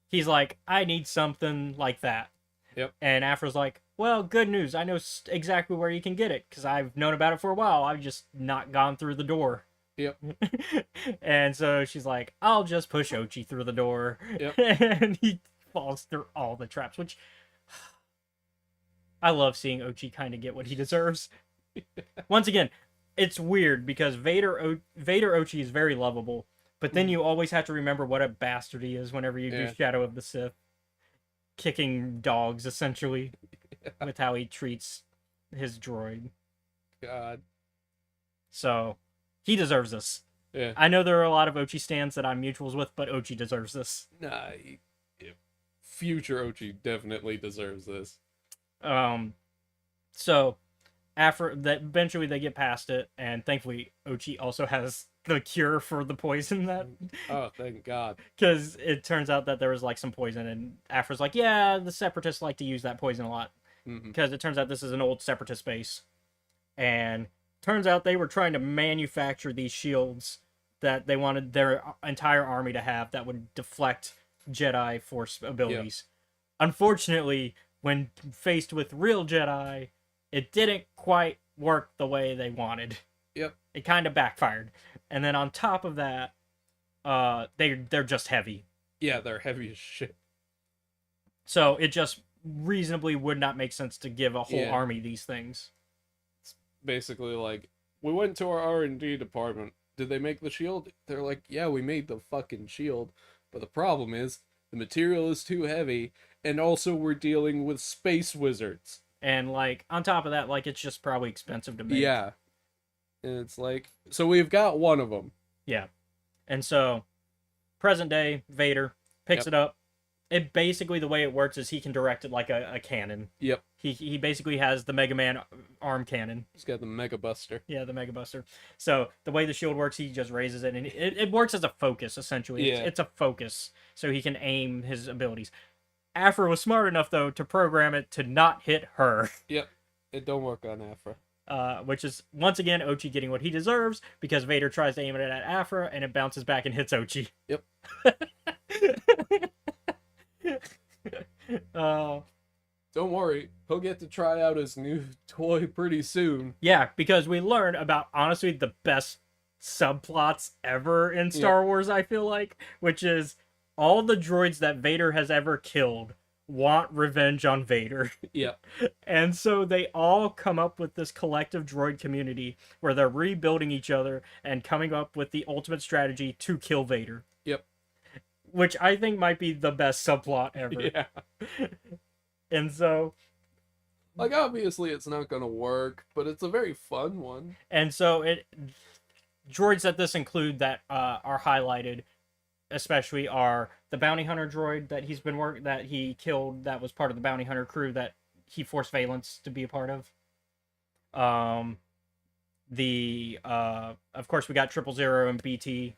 he's like, I need something like that. Yep. And Afra's like, well, good news. I know exactly where you can get it because I've known about it for a while. I've just not gone through the door. Yep. And so she's like, I'll just push Ochi through the door. Yep. And he falls through all the traps, which I love seeing Ochi kind of get what he deserves. Once again, it's weird because Vader Ochi is very lovable, but then you always have to remember what a bastard he is whenever you Yeah. do Shadow of the Sith. Kicking dogs, essentially, with how he treats his droid. God. So, he deserves this. Yeah. I know there are a lot of Ochi stands that I'm mutuals with, but Ochi deserves this. Nah. Future Ochi definitely deserves this. So, after that, eventually they get past it, and thankfully Ochi also has the cure for the poison that, Oh, thank God. because it turns out that there was like some poison, and Afra's like, yeah, the Separatists like to use that poison a lot, Mhm. because it turns out this is an old Separatist base, and turns out they were trying to manufacture these shields that they wanted their entire army to have that would deflect Jedi Force abilities. Unfortunately, when faced with real Jedi, it didn't quite work the way they wanted. Yep. It kind of backfired. And then on top of that, they're just heavy. Yeah, they're heavy as shit. So it just reasonably would not make sense to give a whole Yeah. army these things. Basically, like, we went to our R&D department. Did they make the shield? They're like, yeah, we made the fucking shield. But the problem is, the material is too heavy, and also we're dealing with space wizards. And like on top of that, like it's just probably expensive to make. Yeah. And it's like, so we've got one of them. Yeah. And so present day Vader picks Yep. it up, it basically, the way it works is he can direct it like a cannon. Yep. He basically has the Mega Man arm cannon. He's got the Mega Buster. Yeah, the Mega Buster. So the way the shield works, he just raises it, and it works as a focus, essentially. Yeah. It's a focus, so he can aim his abilities. Afra was smart enough, though, to program it to not hit her. Yep. It don't work on Afra. Which is, once again, Ochi getting what he deserves, because Vader tries to aim it at Afra, and it bounces back and hits Ochi. Yep. Don't worry, he'll get to try out his new toy pretty soon. Yeah, because we learn about, honestly, the best subplots ever in Star Wars, I feel like, which is all the droids that Vader has ever killed want revenge on Vader. Yeah. And so they all come up with this collective droid community where they're rebuilding each other and coming up with the ultimate strategy to kill Vader. Yep. Which I think might be the best subplot ever. Yeah. And so, like, obviously it's not gonna work, but it's a very fun one. And so droids that this include that are highlighted, especially, are the bounty hunter droid that that he killed, that was part of the bounty hunter crew that he forced Valence to be a part of. Of course, we got 000 and BT.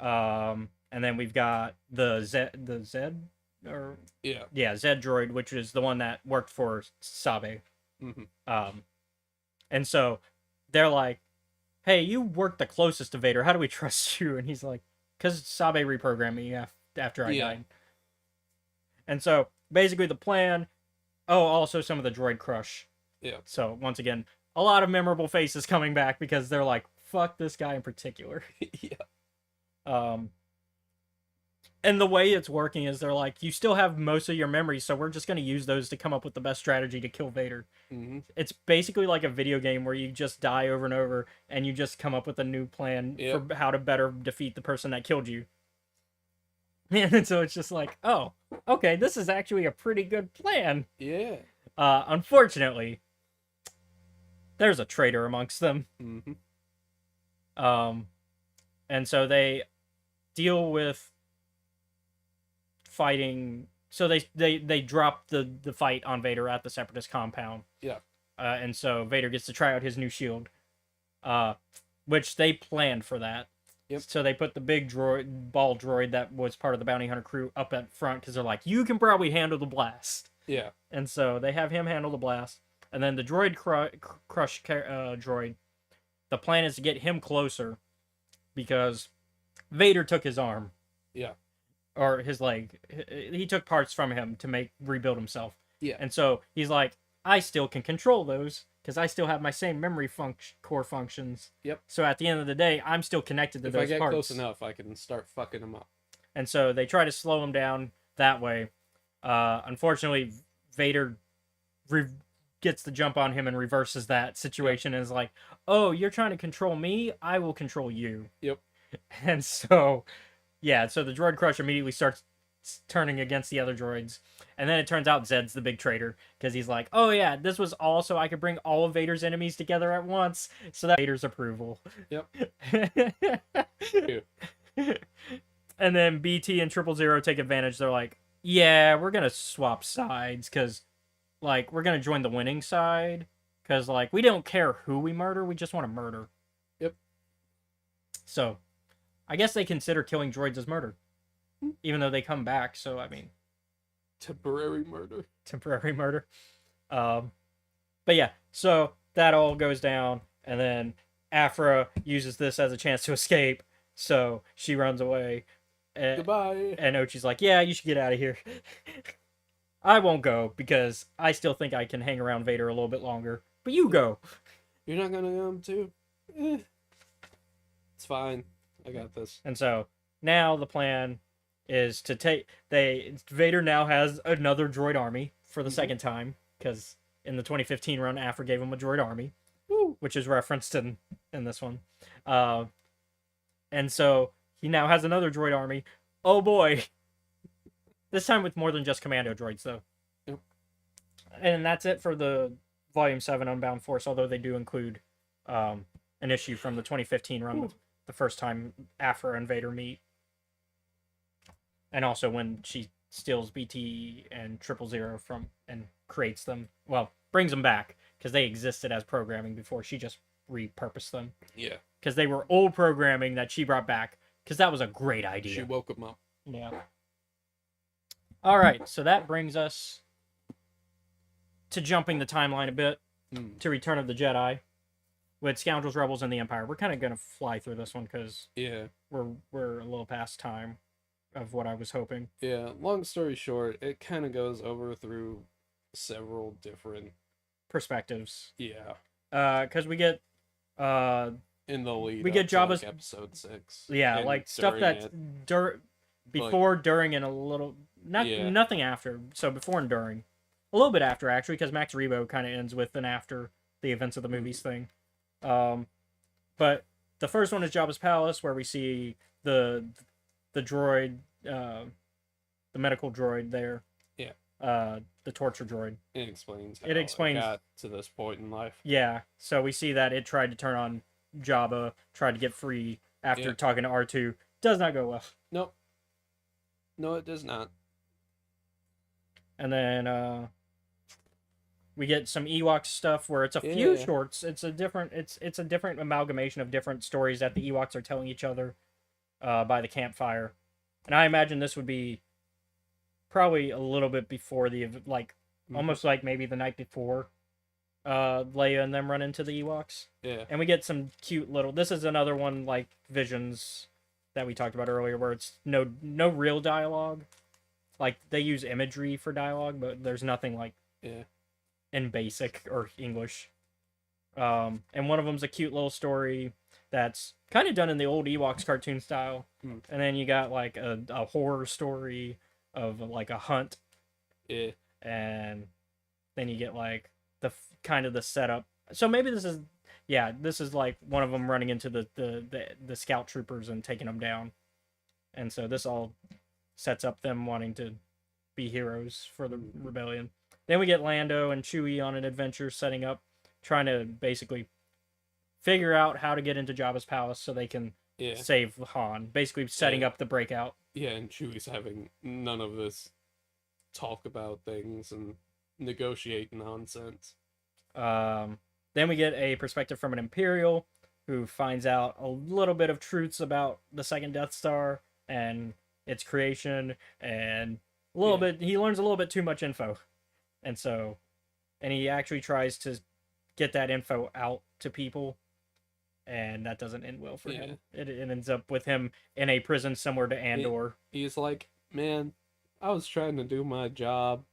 Mm-hmm. And then we've got the Zed, or Zed droid, which is the one that worked for Sabe. Mm-hmm. And so they're like, "Hey, you worked the closest to Vader. How do we trust you?" And he's like, "Because Sabe reprogrammed me after I died." And so basically the plan. Oh, also some of the droid crush. Yeah. So once again, a lot of memorable faces coming back because they're like, "Fuck this guy in particular." Yeah. And the way it's working is they're like, you still have most of your memories, so we're just going to use those to come up with the best strategy to kill Vader. Mm-hmm. It's basically like a video game where you just die over and over, and you just come up with a new plan for how to better defeat the person that killed you. And so it's just like, oh, okay, this is actually a pretty good plan. Yeah. Unfortunately, there's a traitor amongst them. Mm-hmm. And so they deal with fighting. So they drop the fight on Vader at the Separatist compound. Yeah. And so Vader gets to try out his new shield, which they planned for that. Yep. So they put the big ball droid that was part of the bounty hunter crew up at front because they're like, you can probably handle the blast. Yeah. And so they have him handle the blast, and then the droid crush droid. The plan is to get him closer because Vader took his arm. Yeah. Or his leg. He took parts from him to rebuild himself. Yeah. And so he's like, I still can control those because I still have my same memory core functions. Yep. So at the end of the day, I'm still connected to those parts. If I get close enough, I can start fucking him up. And so they try to slow him down that way. Unfortunately, Vader gets the jump on him and reverses that situation and is like, oh, you're trying to control me? I will control you. Yep. And so, yeah, so the droid crush immediately starts turning against the other droids. And then it turns out Zed's the big traitor because he's like, oh yeah, this was all so I could bring all of Vader's enemies together at once. So that Vader's approval. Yep. And then BT and 000 take advantage. They're like, yeah, we're going to swap sides because, like, we're going to join the winning side because, like, we don't care who we murder. We just want to murder. Yep. So, I guess they consider killing droids as murder. Even though they come back, so, I mean... Temporary murder. Temporary murder. But yeah, so that all goes down, and then Afra uses this as a chance to escape, so she runs away. Goodbye. And Ochi's like, yeah, you should get out of here. I won't go, because I still think I can hang around Vader a little bit longer. But you go. You're not gonna come too? It's fine. I got this. And so, now the plan is to take... Vader now has another droid army for the second time, because in the 2015 run, Afra gave him a droid army, which is referenced in this one. And so, he now has another droid army. Oh boy! This time with more than just commando droids, though. Yep. And that's it for the Volume 7 Unbound Force, although they do include an issue from the 2015 run, the first time Afra and Vader meet. and also when she steals BT and 000 from and creates them, well, brings them back because they existed as programming before. She just repurposed them Yeah. because they were old programming that she brought back because that was a great idea. She woke him up. Yeah. All right, so that brings us to jumping the timeline a bit to Return of the Jedi with Scoundrels, Rebels, and the Empire. We're kind of gonna fly through this one because we're a little past time of what I was hoping. Yeah. Long story short, it kind of goes over through several different Perspectives. Yeah. Because we get in the lead. We get Jabba's like episode 6. Yeah, and like stuff that's before, during, and a little nothing after. So before and during, a little bit after actually, because Max Rebo kind of ends with an after the events of the movies thing. But the first one is Jabba's palace, where we see the droid, the medical droid there. Yeah. The torture droid. It explains. How it explains got to this point in life. Yeah. So we see that it tried to turn on Jabba, tried to get free after talking to R2. Does not go well. Nope. No, it does not. And then we get some Ewok stuff where it's a few shorts. It's a different amalgamation of different stories that the Ewoks are telling each other by the campfire. And I imagine this would be probably a little bit before almost like maybe the night before Leia and them run into the Ewoks. Yeah. And we get some cute little... This is another one like Visions that we talked about earlier where it's no real dialogue. Like, they use imagery for dialogue, but there's nothing like in basic or English. And one of them's a cute little story that's kind of done in the old Ewoks cartoon style. And then you got like a horror story of like a hunt. Yeah. And then you get like the kind of the setup. So maybe this is like one of them running into the scout troopers and taking them down. And so this all sets up them wanting to be heroes for the rebellion. Then we get Lando and Chewie on an adventure setting up, trying to basically figure out how to get into Jabba's palace so they can save Han. Basically setting up the breakout. Yeah, and Chewie's having none of this talk about things and negotiate nonsense. Then we get a perspective from an Imperial who finds out a little bit of truths about the second Death Star and its creation, and a little bit, he learns a little bit too much info. And he actually tries to get that info out to people, and that doesn't end well for him. It ends up with him in a prison somewhere to Andor. He's like, man, I was trying to do my job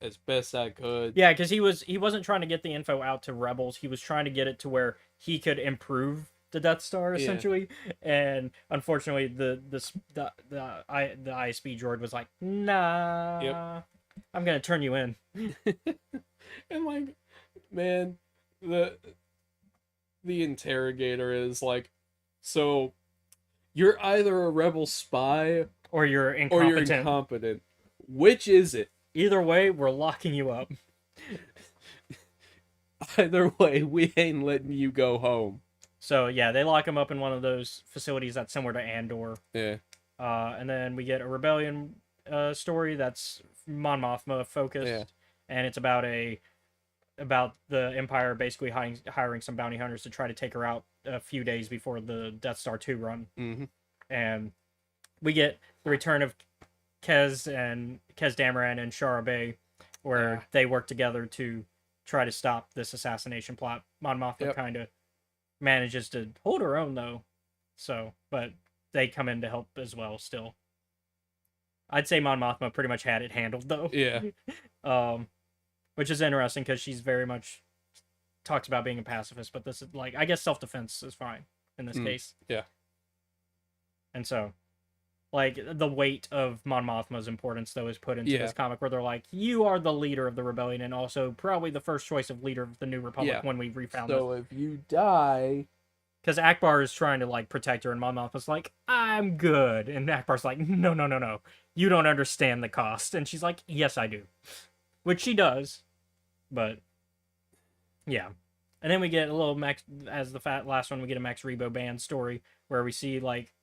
as best I could. Yeah, because he wasn't trying to get the info out to rebels. He was trying to get it to where he could improve the Death Star essentially. And unfortunately, the ISB droid was like, nah, I'm gonna turn you in. And like, man, the interrogator is like, so you're either a rebel spy or you're incompetent. Which is it? Either way, we're locking you up. Either way, we ain't letting you go home. So yeah, they lock him up in one of those facilities that's similar to Andor. Yeah. And then we get a rebellion story that's Mon Mothma focused, and it's about the Empire basically hiring some bounty hunters to try to take her out a few days before the Death Star 2 run. And we get the return of Kez Dameron and Shara Bey, where they work together to try to stop this assassination plot. Mon Mothma kind of manages to hold her own though, but they come in to help as well still. I'd say Mon Mothma pretty much had it handled though. Yeah. Which is interesting because she's very much talks about being a pacifist, but this is like, I guess self-defense is fine in this case. Yeah. And so, like, the weight of Mon Mothma's importance though is put into this comic where they're like, you are the leader of the rebellion and also probably the first choice of leader of the New Republic when we refound it. So if you die... Because Akbar is trying to, like, protect her, and Mon Mothma's like, I'm good. And Akbar's like, no. You don't understand the cost. And she's like, yes, I do. Which she does. But, yeah. And then we get a little Max, as the last one, we get a Max Rebo band story, where we see, like,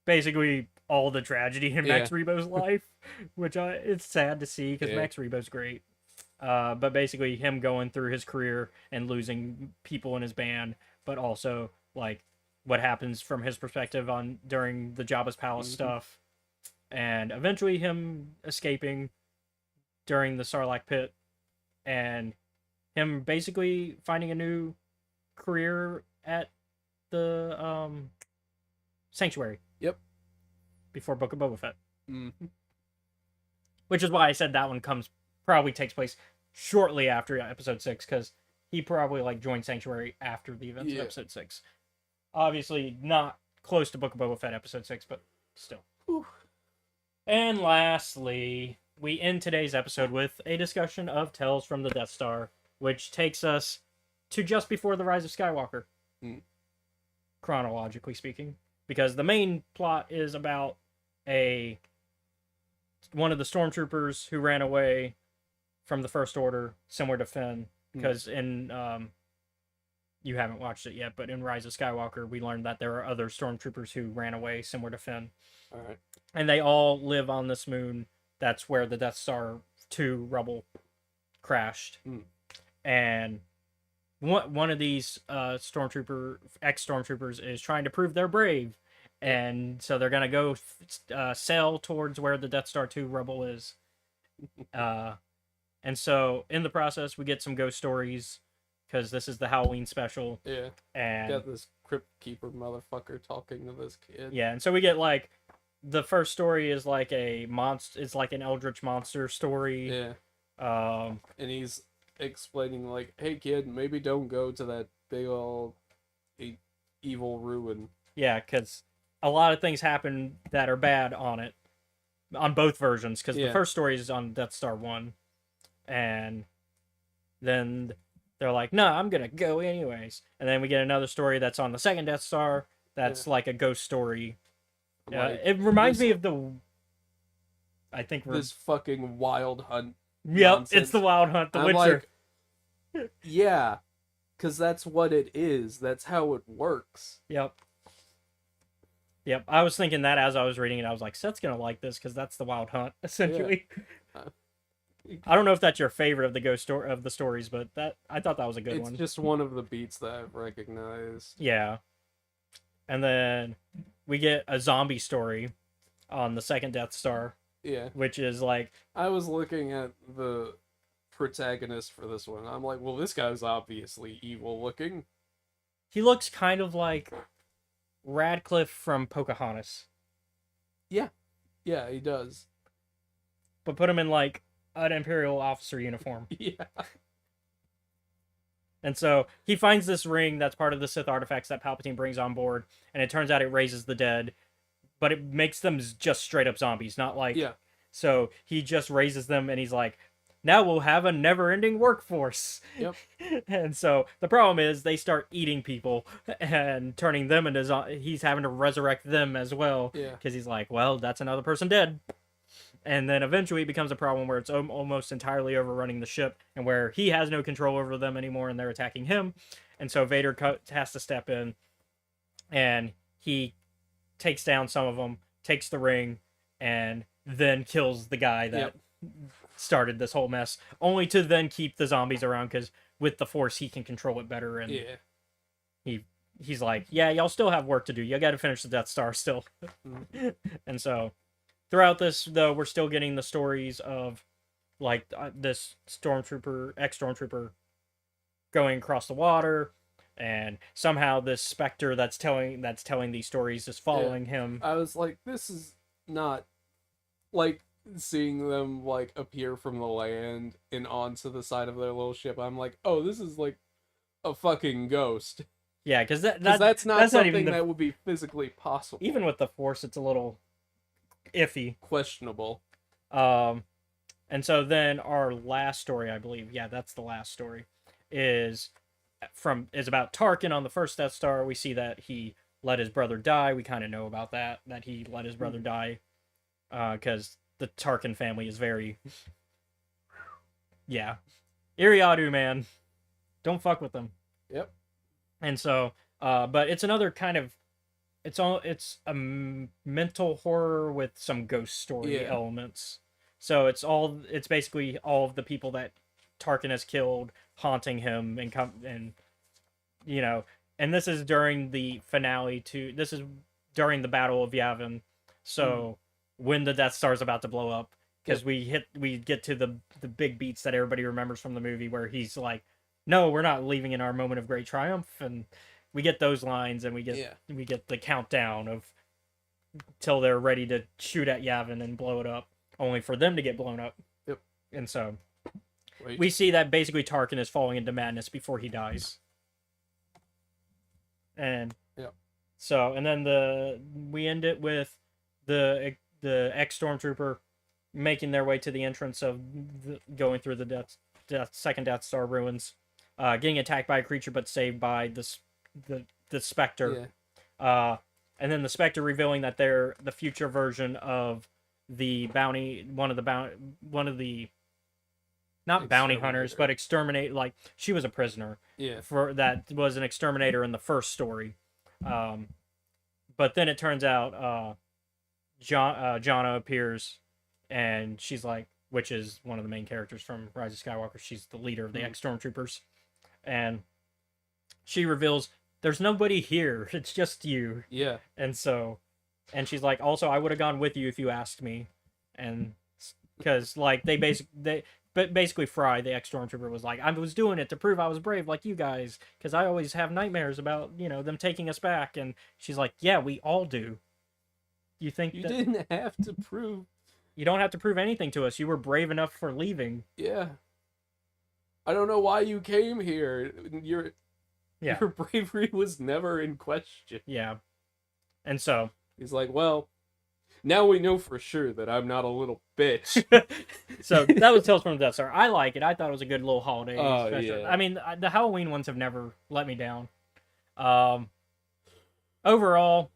basically all the tragedy in Max Yeah. Rebo's life, which it's sad to see because Yeah. Max Rebo's great. But basically, him going through his career and losing people in his band, but also like what happens from his perspective on during the Jabba's palace Hmm. stuff, and eventually him escaping during the Sarlacc pit, and him basically finding a new career at the Sanctuary Yep. before Book of Boba Fett. Hmm. Which is why I said that one probably takes place shortly after Episode 6, because he probably like joined Sanctuary after the events of Yeah. Episode 6. Obviously, not close to Book of Boba Fett Episode 6, but still. Whew. And lastly, we end today's episode with a discussion of Tales from the Death Star, which takes us to just before the Rise of Skywalker, chronologically speaking, because the main plot is about one of the stormtroopers who ran away from the First Order, similar to Finn, because in you haven't watched it yet, but in Rise of Skywalker, we learned that there are other stormtroopers who ran away, similar to Finn. All right. And they all live on this moon. That's where the Death Star 2 rubble crashed. And one of these ex-stormtroopers is trying to prove they're brave. And so they're going to go sail towards where the Death Star 2 rubble is. And so in the process, we get some ghost stories, because this is the Halloween special. Yeah. And Got this crypt keeper motherfucker talking to this kid. yeah, and so we get like the first story is like a monster. It's like an eldritch monster story. Yeah. And he's explaining like, "Hey kid, maybe don't go to that big old evil ruin." Yeah, because a lot of things happen that are bad on it, on both versions. Because the first story is on Death Star 1, and then they're like, "No, I'm gonna go anyways." And then we get another story that's on the second Death Star. That's like a ghost story. Like, it reminds me of the. I think this fucking Wild Hunt. Yep, nonsense. it's the Wild Hunt, the I'm Witcher. Like, yeah, because that's what it is. That's how it works. Yep. I was thinking that as I was reading it. I was like, Seth's gonna like this because that's the Wild Hunt, essentially. Yeah. I don't know if that's your favorite of the ghost story of the stories, but I thought that was a good one. It's just one of the beats that I've recognized. Yeah. And then we get a zombie story on the second Death Star. Yeah. Which is like, I was looking at the protagonist for this one. I'm like, well, this guy's obviously evil looking. He looks kind of like Radcliffe from Pocahontas. Yeah. Yeah, he does. But put him in like an Imperial officer uniform. Yeah. And so he finds this ring that's part of the Sith artifacts that Palpatine brings on board, and it turns out it raises the dead, but it makes them just straight up zombies, not like... Yeah. So he just raises them, and he's like, now we'll have a never-ending workforce. Yep. And so the problem is they start eating people and turning them into he's having to resurrect them as well. Yeah. Because he's like, well, that's another person dead. And then eventually it becomes a problem where it's almost entirely overrunning the ship, and where he has no control over them anymore, and they're attacking him. And so Vader has to step in, and he takes down some of them, takes the ring, and then kills the guy that started this whole mess, only to then keep the zombies around, because with the Force he can control it better. And he's like, yeah, y'all still have work to do. You got to finish the Death Star still. And so throughout this, though, we're still getting the stories of like this ex-stormtrooper going across the water, and somehow this specter that's telling these stories is following him. I was like, this is not like seeing them like appear from the land and onto the side of their little ship. I'm like, oh, this is like a fucking ghost. Yeah, because that's not something that would be physically possible. Even with the Force, it's a little iffy, questionable. And so then our last story, I believe, that's the last story, is about Tarkin on the first Death Star. We see that he let his brother die. We kind of know about that he let his brother die, because the Tarkin family is very, Iriadu, man, don't fuck with them. Yep. And so, but it's another kind of, it's a mental horror with some ghost story Yeah. elements. So it's basically all of the people that Tarkin has killed haunting him and you know, and this is during the finale to this is during the Battle of Yavin. Mm. So when the Death Star is about to blow up, Yep. because we get to the big beats that everybody remembers from the movie where he's like, "No, we're not leaving in our moment of great triumph," and we get those lines and Yeah. we get the countdown of till they're ready to shoot at Yavin and blow it up, only for them to get blown up. Yep. And so Wait. we see that basically Tarkin is falling into madness before he dies. And Yep. so, and then we end it with the ex stormtrooper making their way to the entrance of going through the second Death Star ruins, getting attacked by a creature but saved by the Spectre. Yeah. And then the Spectre revealing that they're the future version of the bounty, one of the not bounty hunters, but exterminate. Like she was a prisoner. Yeah. For that was an exterminator in the first story. But then it turns out Jonna appears, and she's like, which is one of the main characters from Rise of Skywalker. She's the leader of the ex stormtroopers, and she reveals there's nobody here. It's just you. Yeah. And so, and she's like, also, I would have gone with you if you asked me, and because like but basically Fry, the ex stormtrooper, was like, I was doing it to prove I was brave like you guys, because I always have nightmares about them taking us back. And she's like, yeah, we all do. You think You that didn't have to prove. you don't have to prove anything to us? You were brave enough for leaving. Yeah. I don't know why you came here. Your bravery was never in question. Yeah. And so He's like, well, now we know for sure that I'm not a little bitch. so that was Tales from the Death Star. I like it. I thought it was a good little holiday special. Yeah. I mean, the Halloween ones have never let me down. Overall,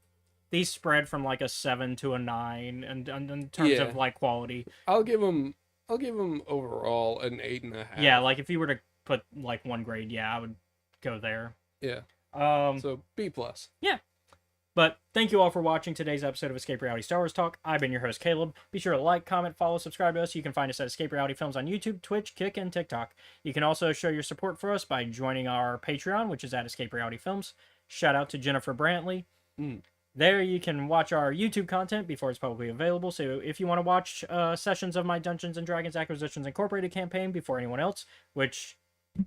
these spread from like a 7 to a 9, and in terms of like quality. I'll give them overall an 8.5. Yeah, like if you were to put like one grade, yeah, I would go there. Yeah. So B+. Yeah. But thank you all for watching today's episode of Escape Reality Star Wars Talk. I've been your host, Caleb. Be sure to like, comment, follow, subscribe to us. You can find us at Escape Reality Films on YouTube, Twitch, Kick, and TikTok. You can also show your support for us by joining our Patreon, which is at Escape Reality Films. Shout out to Jennifer Brantley. There you can watch our YouTube content before it's publicly available. So if you want to watch sessions of my Dungeons & Dragons Acquisitions Incorporated campaign before anyone else, which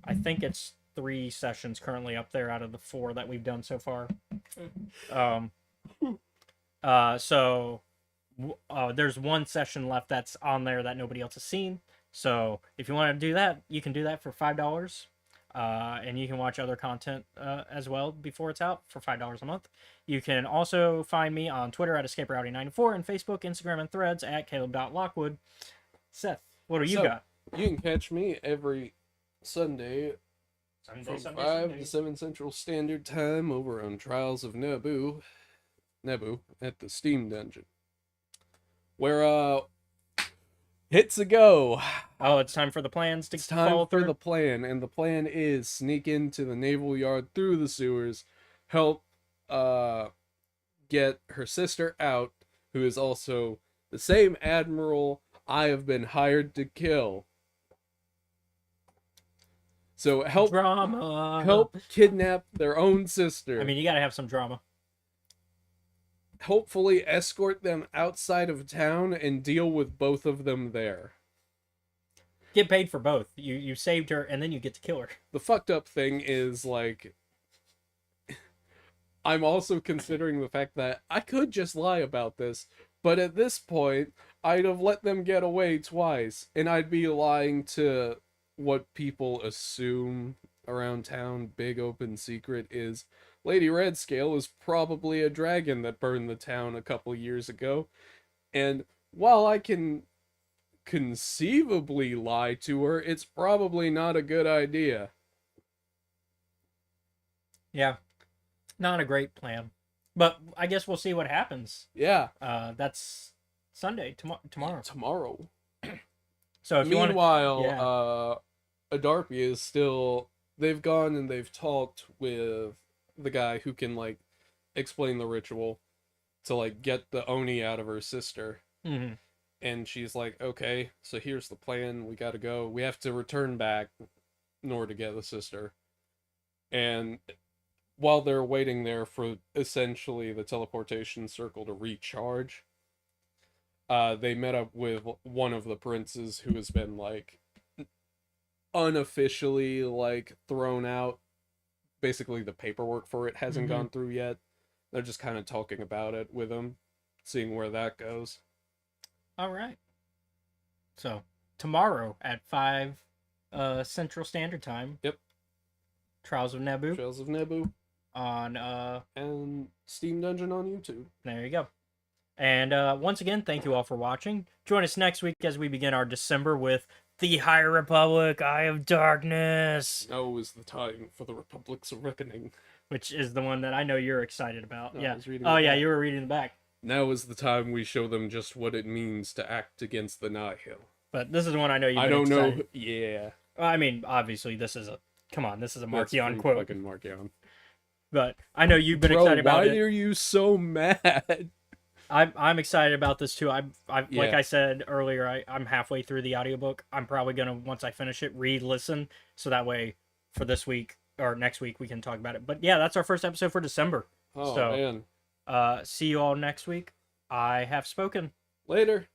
I think it's 3 sessions currently up there out of the 4 that we've done so far. So there's 1 session left that's on there that nobody else has seen. So if you want to do that, you can do that for $5. And you can watch other content as well before it's out for $5 a month. You can also find me on Twitter at EscapeRowdy94 and Facebook, Instagram, and Threads at Caleb.Lockwood. Seth, what do you got? You can catch me every Sunday from 5 to 7 Central Standard Time over on Trials of Naboo at the Steam Dungeon, where hits a go. Oh, it's time for the plans to follow through. The plan, and the plan is sneak into the naval yard through the sewers, help get her sister out, who is also the same admiral I have been hired to kill. So help kidnap their own sister. I mean, you gotta have some drama. Hopefully escort them outside of town and deal with both of them there. Get paid for both. You saved her, and then you get to kill her. The fucked up thing is, like, I'm also considering the fact that I could just lie about this, but at this point, I'd have let them get away twice, and I'd be lying to what people assume around town, big open secret, is Lady Redscale is probably a dragon that burned the town a couple years ago. And while I can conceivably lie to her, it's probably not a good idea. Yeah. Not a great plan. But I guess we'll see what happens. Yeah. That's Sunday, tomorrow. Tomorrow. So if Meanwhile, Adarpy is still... They've gone and they've talked with the guy who can, like, explain the ritual to like get the Oni out of her sister. Mm-hmm. And she's like, okay, so here's the plan. We gotta go. We have to return back in order to get the sister. And while they're waiting there for essentially the teleportation circle to recharge, they met up with one of the princes who has been like unofficially like thrown out. Basically, the paperwork for it hasn't Mm-hmm. gone through yet. They're just kind of talking about it with him, seeing where that goes. All right. So tomorrow at 5 Central Standard Time. Yep. Trials of Nebu Trails of Nebu on and Steam Dungeon on YouTube. there you go. And once again, thank you all for watching. Join us next week as we begin our December with the High Republic, Eye of Darkness, Now is the time for the Republic's reckoning. which is the one that I know you're excited about. No, I Yeah. was reading Oh the yeah, back. you were reading the back. Now is the time we show them just what it means to act against the Nihil. But this is the one I know you've I been don't know. excited. Yeah. Well, I mean, obviously, this is a come on, this is a That's Markion from quote. Fucking Markion. But I know you've been Bro, excited about why it. are you so mad? I'm excited about this too. Like Yeah. I said earlier, I'm halfway through the audiobook. I'm probably gonna once I finish it re-listen so that way for this week or next week we can talk about it. But yeah, that's our first episode for December. Oh So- man. See you all next week. I have spoken. Later.